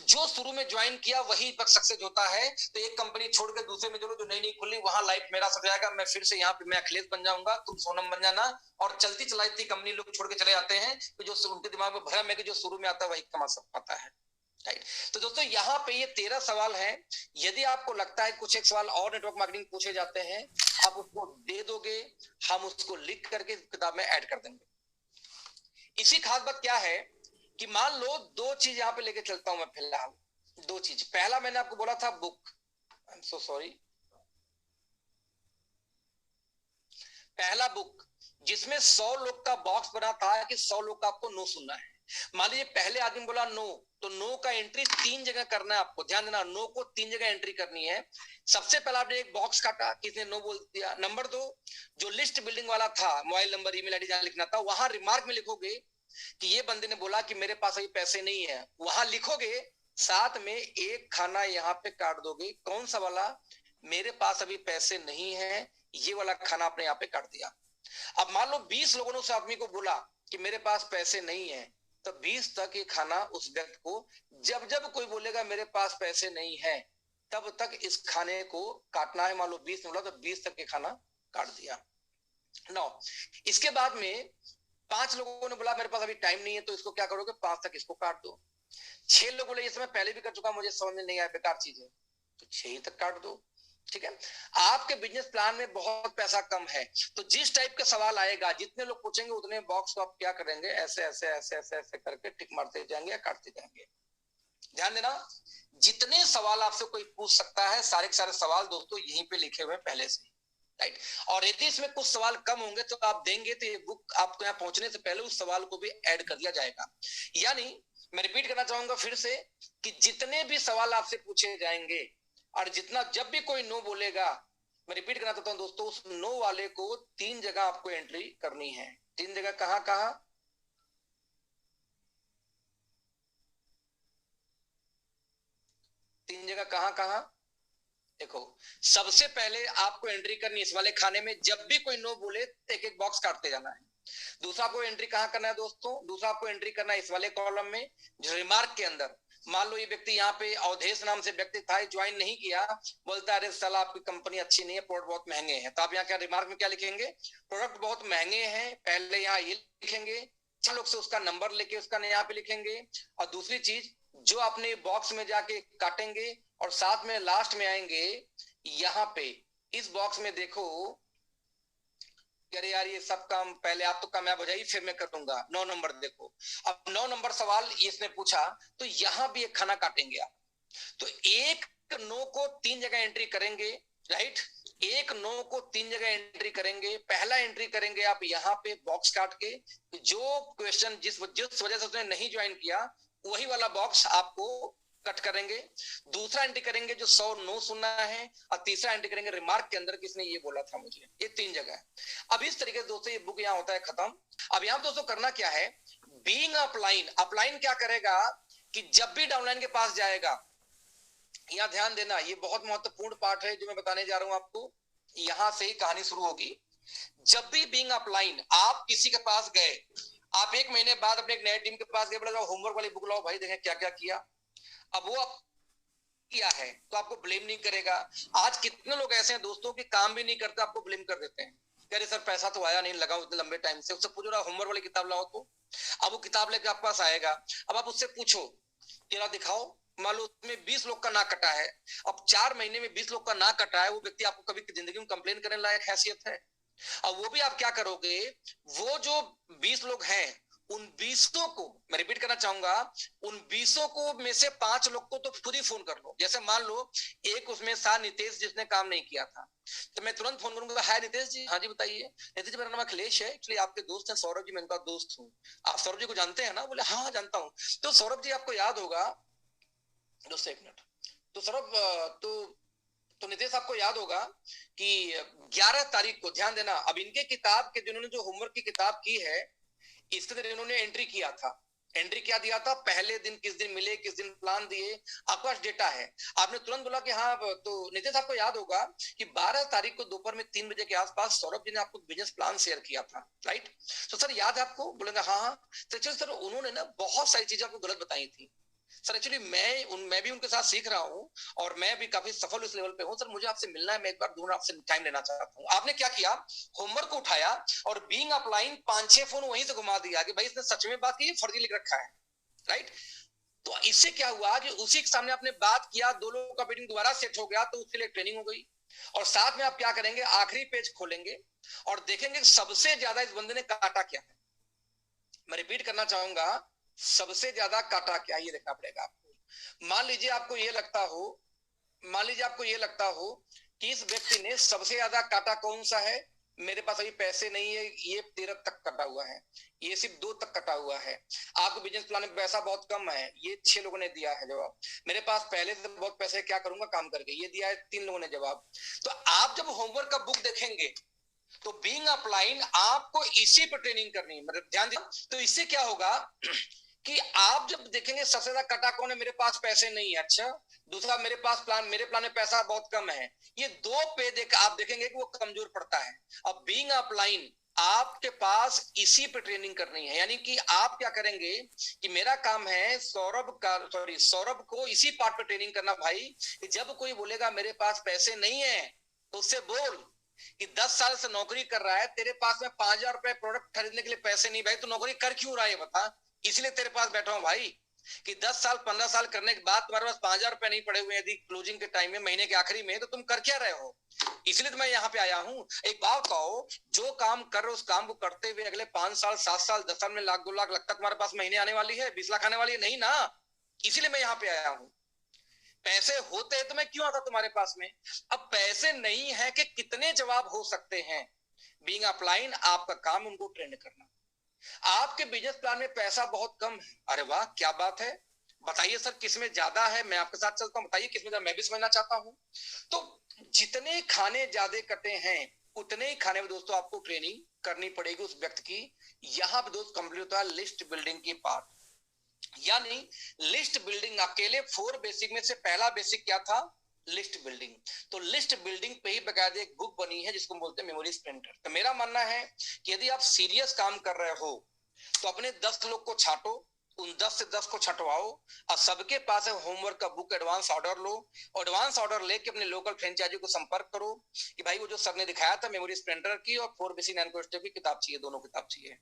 जो शुरू में ज्वाइन किया वही सक्सेस होता है। तो एक कंपनी छोड़ के दूसरे में जो नई नई खुली, वहां लाइफ मेरा सज जाएगा, मैं फिर से यहाँ पे मैं अखिलेश बन जाऊंगा, तुम सोनम बन जाना, और चलती चलाती कंपनी लोग छोड़ के चले जाते हैं। तो जो उनके दिमाग में भ्रम है कि जो शुरू में आता है वही कमा सक पाता है, राइट। तो दोस्तों यहाँ पे ये 13 सवाल हैं। यदि आपको लगता है कुछ एक सवाल और नेटवर्क मार्केटिंग पूछे जाते हैं, आप उसको दे दोगे, हम उसको लिख करके किताब में ऐड कर देंगे। इसी खास बात क्या है कि मान लो 2 चीज यहाँ पे लेके चलता हूं मैं फिलहाल, 2 चीज। पहला मैंने आपको बोला था book, I am so sorry, पहला बुक जिसमें 100 लोग का बॉक्स बना था कि 100 लोग का आपको नो सुनना है। मान लीजिए पहले आदमी बोला नो, तो नो का एंट्री 3 जगह करना है आपको, ध्यान देना, नो को 3 जगह एंट्री करनी है। सबसे पहला आपने एक बॉक्स काटा, किसने नो बोल दिया। नंबर 2, जो लिस्ट बिल्डिंग वाला था, मोबाइल नंबर, ईमेल आईडी जहां लिखना था, वहां रिमार्क में लिखोगे कि ये बंदे ने बोला कि मेरे पास अभी पैसे नहीं है, वहां लिखोगे साथ में एक खाना यहाँ पे काट दोगे। कौन सा वाला? मेरे पास अभी पैसे नहीं है, ये वाला खाना आपने यहाँ पे काट दिया। अब मान लो 20 लोगों ने उस आदमी को बोला कि मेरे पास पैसे नहीं है, तो 20 तक ये खाना उस व्यक्ति को, जब जब कोई बोलेगा मेरे पास पैसे नहीं है, तब तक इस खाने को काटना है। मान लो 20 ने बोला तो 20 तक ये खाना काट दिया। नौ, इसके बाद में 5 लोगों ने बोला मेरे पास अभी टाइम नहीं है, तो इसको क्या करोगे? 5 तक इसको काट दो। 6 लोग बोले ये समय पहले भी कर चुका, मुझे समझ में नहीं आया, बेकार चीज है, तो 6 ही तक काट दो। ठीक है। आपके बिजनेस प्लान में बहुत पैसा कम है, तो जिस टाइप का सवाल आएगा, जितने लोग पूछेंगे उतने बॉक्स को आप क्या करेंगे? ऐसे ऐसे ऐसे ऐसे ऐसे करके टिक मारते जाएंगे या काटते जाएंगे। ध्यान देना, जितने सवाल आपसे कोई पूछ सकता है, सारे के सारे सवाल दोस्तों यहीं पे लिखे हुए पहले से, राइट। और यदि इसमें कुछ सवाल कम होंगे तो आप देंगे, तो ये बुक आपको यहाँ पहुंचने से पहले उस सवाल को भी ऐड कर दिया जाएगा। यानी मैं रिपीट करना चाहूंगा फिर से कि जितने भी सवाल आपसे पूछे जाएंगे और जितना, जब भी कोई नो बोलेगा, मैं रिपीट करना चाहता हूं दोस्तों, उस नो वाले को 3 जगह आपको एंट्री करनी है। 3 जगह कहां कहां? तीन जगह कहां कहां? देखो, सबसे पहले आपको एंट्री करनी इस वाले खाने में, जब भी कोई नो बोले एक एक बॉक्स काटते जाना है। दूसरा आपको एंट्री कहां करना है दोस्तों? दूसरा आपको एंट्री करना है इस वाले कॉलम में, जो रिमार्क के अंदर। मान लो ये व्यक्ति यहाँ पे अवधेश नाम से व्यक्ति था, ज्वाइन नहीं किया, बोलता है अरे साला आपकी कंपनी अच्छी नहीं है, प्रोडक्ट बहुत महंगे हैं, तो आप यहाँ क्या रिमार्क में क्या लिखेंगे? प्रोडक्ट बहुत महंगे हैं, पहले यहाँ ये लिखेंगे, 6 लोग से उसका नंबर लेके उसका यहाँ पे लिखेंगे। और दूसरी चीज, जो अपने बॉक्स में जाके काटेंगे और साथ में लास्ट में आएंगे यहाँ पे इस बॉक्स में, देखो अरे यार ये सब काम पहले आप तो कामयाब हो जाइए फिर मैं करूंगा। 9 नंबर देखो, अब 9 नंबर सवाल इसने पूछा, तो यहां भी एक खाना काटेंगे आप। तो एक नो को 3 जगह एंट्री करेंगे, राइट। एक नो को 3 जगह एंट्री करेंगे। पहला एंट्री करेंगे आप यहाँ पे बॉक्स काट के, जो क्वेश्चन जिस वजह से उसने नहीं ज्वाइन किया, वही वाला बॉक्स आपको कट करेंगे। दूसरा एंट्री करेंगे जो 100 नो सुनना है, और तीसरा एंट्री करेंगे रिमार्क के अंदर किसने ये बोला था मुझे। ये 3 जगह है। अब इस तरीके से दोस्तों ये बुक यहाँ होता है खत्म। अब यहाँ दोस्तों करना क्या है? बीइंग अपलाइन, अपलाइन क्या करेगा कि जब भी डाउनलाइन के पास जाएगा, यहाँ ध्यान देना, ये बहुत महत्वपूर्ण पार्ट है जो मैं बताने जा रहा हूं आपको, यहां से ही कहानी शुरू होगी। जब भी बीइंग अपलाइन आप किसी के पास गए, आप 1 महीने बाद अपने एक नए टीम के पास गए, बोला होमवर्क वाली बुक लाओ भाई देखें क्या क्या किया। अब वो आप किया है तो आपको ब्लेम नहीं करेगा। आज कितने लोग ऐसे हैं दोस्तों कि काम भी नहीं करते, आपको ब्लेम कर देते हैं, कह रहे सर पैसा तो आया नहीं, लगा इतने लंबे टाइम से। उससे पूछो ना होमवर्क वाली किताब लाओ, तो अब वो किताब लेकर आपके पास आएगा। अब आप उससे पूछो कि दिखाओ, मान लो उसमें 20 लोग का ना कटा है, अब 4 महीने में 20 लोग का ना कटा है, वो व्यक्ति आपको कभी जिंदगी में कंप्लेन करने लायक हैसियत है? अब वो भी आप क्या करोगे, वो जो 20 लोग हैं उन 20 को मैं रिपीट करना चाहूंगा, उन 20 को में से 5 लोग को तो खुद ही फोन कर लो। जैसे मान लो एक उसमें सा नितेश जिसने काम नहीं किया था, तो मैं तुरंत फोन करूंगा, हाय नितेश जी, हाँ जी बताइए। नितेश जी मेरा नाम अखिलेश है, एक्चुअली आपके दोस्त हैं सौरभ जी, मैं उनका दोस्त हूँ। आप सौरभ जी को जानते हैं ना? बोले हाँ जानता हूँ। तो सौरभ जी आपको याद होगा, दोस्तों 1 मिनट, तो सौरभ तो नितेश आपको याद होगा कि 11 तारीख को, ध्यान देना, अब इनके किताब के जिन्होंने जो होमवर्क की किताब की है, इसके अंदर इन्होंने एंट्री किया था। एंट्री क्या दिया था? पहले दिन किस दिन मिले, किस दिन प्लान दिए, आपके पास डेटा है। आपने तुरंत बोला कि हाँ, तो नितेश आपको याद होगा कि 12 तारीख को दोपहर में 3 बजे के आसपास सौरभ जी ने आपको बिजनेस प्लान शेयर किया था, राइट। तो सर याद है आपको? बोलेंगे हाँ हाँ। तो सर उन्होंने ना बहुत सारी चीजें आपको गलत बताई थी सर। एक्चुअली मैं भी उनके साथ सीख रहा हूँ और मैं भी काफी सफल इस लेवल पे हूँ सर, मुझे आपसे मिलना है, मैं एक बार दूर आपसे टाइम लेना चाहता हूँ। आपने क्या किया? होमवर्क को उठाया और बीइंग अपलाइन 5-6 फोन वहीं से घुमा दिया कि भाई इसने सच में बात की, फर्जी लिख रखा है, राइट। तो इससे क्या हुआ कि उसी के सामने आपने बात किया, 2 लोगों का मीटिंग दोबारा सेट हो गया, तो उसके लिए ट्रेनिंग हो गई। और साथ में आप क्या करेंगे, आखिरी पेज खोलेंगे और देखेंगे सबसे ज्यादा इस बंदे ने काटा क्या है। मैं रिपीट करना चाहूंगा, सबसे ज्यादा काटा क्या, ये देखना पड़ेगा आपको। मान लीजिए आपको ये लगता हो कि इस व्यक्ति ने सबसे ज्यादा काटा कौन सा है, मेरे पास अभी पैसे नहीं है, ये 13 तक कटा हुआ है, ये सिर्फ 2 तक कटा हुआ है, आपको बिजनेस प्लान में पैसा बहुत कम है, ये 6 लोगों ने दिया है जवाब, मेरे पास पहले से बहुत पैसे, क्या करूंगा काम करके, ये दिया है 3 लोगों ने जवाब। तो आप जब होमवर्क का बुक देखेंगे तो बीइंग अपलाइन आपको इसी पर ट्रेनिंग करनी है, मतलब ध्यान दें। तो इससे क्या होगा कि आप जब देखेंगे सबसे ज्यादा कटा कौन है, मेरे पास पैसे नहीं है, अच्छा, दूसरा मेरे प्लान में पैसा बहुत कम है, ये दो पे देख आप देखेंगे कि वो कमजोर पड़ता है। अब बीइंग अपलाइन आपके पास इसी पे ट्रेनिंग करनी है, यानी कि आप क्या करेंगे कि मेरा काम है सौरभ को इसी पार्ट पे ट्रेनिंग करना भाई, कि जब कोई बोलेगा मेरे पास पैसे नहीं है तो उससे बोल कि 10 साल से नौकरी कर रहा है, तेरे पास में 5,000 रुपए प्रोडक्ट खरीदने के लिए पैसे नहीं, भाई तो नौकरी कर क्यों रहा है बता, इसलिए तेरे पास बैठा हूं भाई, कि 10 साल 15 साल करने के बाद तुम्हारे पास 5,000 रुपए नहीं पड़े हुए यदि क्लोजिंग के टाइम में, महीने के आखिरी में, तो तुम कर क्या रहे हो, इसलिए तो मैं यहाँ पे आया हूँ। एक बात कहो, जो काम कर रहे हो उस काम को करते हुए अगले 5 साल 7 साल 10 साल में लाख 2 लाख लगता तुम्हारे पास महीने आने वाली है, 20 लाख आने वाली है, नहीं ना, इसीलिए मैं यहाँ पे आया हूँ। पैसे होते तो मैं क्यों आता तुम्हारे पास में, अब पैसे नहीं है कि कितने जवाब हो सकते हैं, बीइंग अपलाइन आपका काम उनको ट्रेंड करना। आपके बिजनेस प्लान में पैसा बहुत कम है, अरे वाह क्या बात है, बताइए सर किसमें ज्यादा है, मैं आपके साथ चलता हूं, बताइए किसमें ज्यादा, मैं भी समझना चाहता हूं। तो जितने खाने ज्यादा कटे हैं उतने ही खाने में दोस्तों आपको ट्रेनिंग करनी पड़ेगी उस व्यक्ति की। यहां पे दोस्त कंप्लीट होता है लिस्ट बिल्डिंग की पार्ट, यानी लिस्ट बिल्डिंग अकेले 4 बेसिक में से पहला बेसिक क्या था, लिस्ट बिल्डिंग। तो लिस्ट बिल्डिंग पे ही बकायदे एक बुक बनी है जिसको बोलते हैं मेमोरी स्प्रिंटर। तो मेरा मानना है कि यदि आप सीरियस काम कर रहे हो तो अपने 10 लोग को छांटो, उन 10 से 10 को छंटवाओ, और सबके पास है होमवर्क का book, advance order low, advance order लेके अपने लोकल फ्रेंचाइजी को संपर्क करो कि भाई वो जो सर ने दिखाया था मेमोरी स्प्रिंटर की और 4 बेसिक नैनोस्टेप की किताब चाहिए, दोनों किताब चाहिए।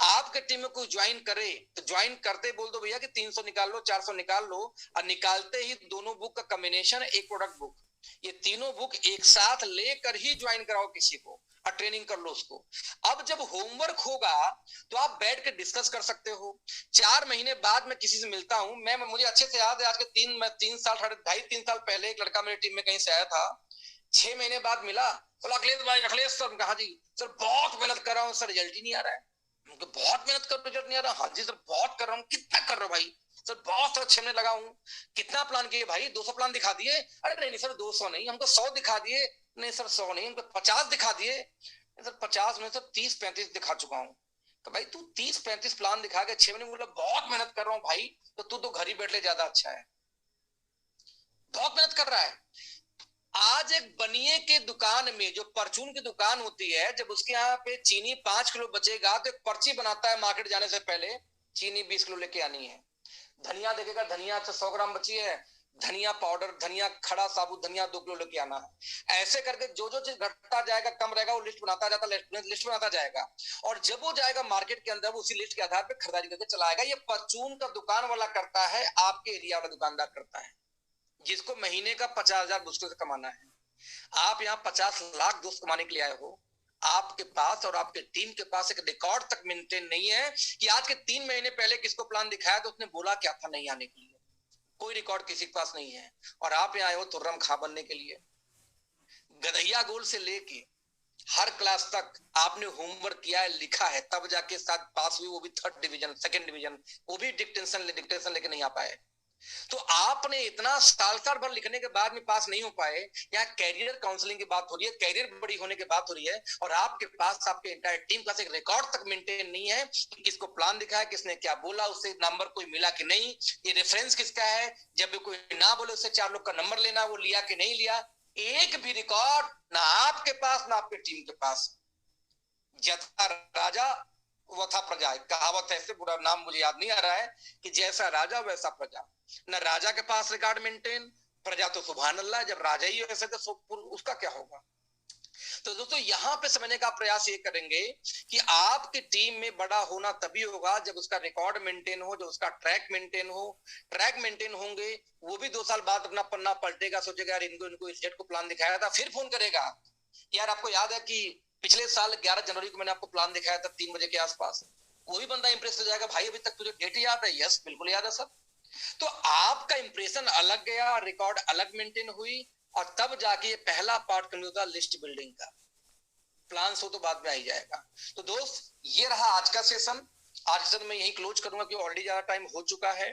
आपके टीम में कोई ज्वाइन करे तो ज्वाइन करते बोल दो भैया कि 300 निकाल लो, 400 निकाल लो, और निकालते ही दोनों बुक का कॉम्बिनेशन एक प्रोडक्ट बुक, ये तीनों बुक एक साथ लेकर ही ज्वाइन कराओ किसी को और ट्रेनिंग कर लो उसको। अब जब होमवर्क होगा तो आप बैठ के डिस्कस कर सकते हो। 4 महीने बाद मैं किसी से मिलता हूं, मुझे अच्छे से याद है, आज के 3 साल 2.5-3 साल पहले एक लड़का मेरी टीम में कहीं से आया था, 6 महीने बाद मिला, बोला अखिलेश सर, कहा जी सर बहुत मेहनत कर रहा हूँ सर, रिजल्ट ही नहीं आ रहा है। बहुत मेहनत कर, रिजल्ट नहीं आ रहा, हाँ जी सर बहुत कर रहा हूँ, कितना कर रहा हूँ भाई सर, बहुत सारा 6 महीने लगा हूँ, कितना प्लान किए भाई, 200 प्लान दिखा दिए, अरे नहीं सर 200 नहीं, हमको 100 दिखा दिए, नहीं सर 100 नहीं, हमको 50 दिखा दिए सर, 50 में सर 30-35 दिखा चुका हूँ। तो भाई तू 30-35 प्लान दिखा के 6 महीने बोला बहुत मेहनत कर रहा हूँ भाई, तो तू तो घर ही बैठ ले ज्यादा अच्छा है, बहुत मेहनत कर रहा है। आज एक बनिए के दुकान में, जो परचून की दुकान होती है, जब उसके यहाँ पे चीनी 5 किलो बचेगा तो एक पर्ची बनाता है मार्केट जाने से पहले, चीनी 20 किलो लेके आनी है। धनिया देखेगा, धनिया 100 ग्राम बची है, धनिया पाउडर, धनिया खड़ा साबुत धनिया 2 किलो लेके आना है। ऐसे करके जो जो चीज घटता जाएगा, कम रहेगा, वो लिस्ट बनाता जाता, लिस्ट बनाता जाएगा, और जब वो जाएगा मार्केट के अंदर, वो उसी लिस्ट के आधार पर खरीदारी करके चलाएगा। ये परचून का दुकान वाला करता है, आपके एरिया वाला दुकानदार करता है, जिसको महीने का 50,000 मुश्किल से कमाना है। आप यहाँ 50 लाख दोस्त कमाने के लिए आए हो, आपके पास और आपके टीम के पास एक रिकॉर्ड तक मेंटेन नहीं है कि आज के 3 महीने पहले किसको प्लान दिखाया तो उसने बोला क्या था नहीं आने के लिए, कोई रिकॉर्ड किसी के पास नहीं है। और आप यहाँ आए हो तुर्रम खा बनने के लिए। गधैया गोल से लेके हर क्लास तक आपने होमवर्क किया है, लिखा है, तब जाके साथ पास हुई, वो भी 3rd डिवीजन 2nd डिवीजन, वो भी डिक्टेशन लेके नहीं आ पाए। तो आपने इतना साल भर लिखने के बाद में पास नहीं हो पाए। यहाँ कैरियर काउंसलिंग की बात हो रही है, कैरियर बड़ी होने की बात हो रही है, और आपके पास आपके एंटायर टीम का एक रिकॉर्ड तक मेंटेन नहीं है कि किसको प्लान दिखाया, किसने क्या बोला, उससे नंबर कोई मिला कि नहीं, ये रेफरेंस किसका है, जब भी कोई ना बोले उससे 4 लोग का नंबर लेना, वो लिया कि नहीं लिया, एक भी रिकॉर्ड ना आपके पास ना आपके टीम के पास। जथा राजा वथा प्रजा, कहावत है, ऐसे पूरा नाम मुझे याद नहीं आ रहा है, कि जैसा राजा वैसा प्रजा। न राजा के पास रिकॉर्ड मेंटेन, प्रजा तो सुभान अल्लाह, जब राजा ही वैसे तो उसका क्या होगा। तो दोस्तों यहाँ पे समझने का प्रयास ये करेंगे कि आपकी टीम में बड़ा होना तभी होगा जब उसका रिकॉर्ड मेंटेन हो, जब उसका ट्रैक मेंटेन हो। ट्रैक मेंटेन होंगे, वो भी 2 साल बाद अपना पन्ना पलटेगा, सोचेगा यार इनको इस डेट को प्लान दिखाया था, फिर फोन करेगा, यार आपको याद है कि पिछले साल 11 जनवरी को मैंने आपको प्लान दिखाया था 3 बजे के आसपास। वही बंदा इंप्रेस हो जाएगा, भाई अभी तक तुझे डेट याद है? यस बिल्कुल याद है सर। तो आपका इंप्रेशन अलग गया, रिकॉर्ड अलग मेंटेन हुई, और तब जाके ये पहला पार्ट कंप्लीट होता लिस्ट बिल्डिंग का। प्लान हो तो बाद में आ जाएगा। तो दोस्त ये रहा आज का सेशन। आज के सेशन में यही क्लोज करूंगा कि ऑलरेडी ज्यादा टाइम हो चुका है।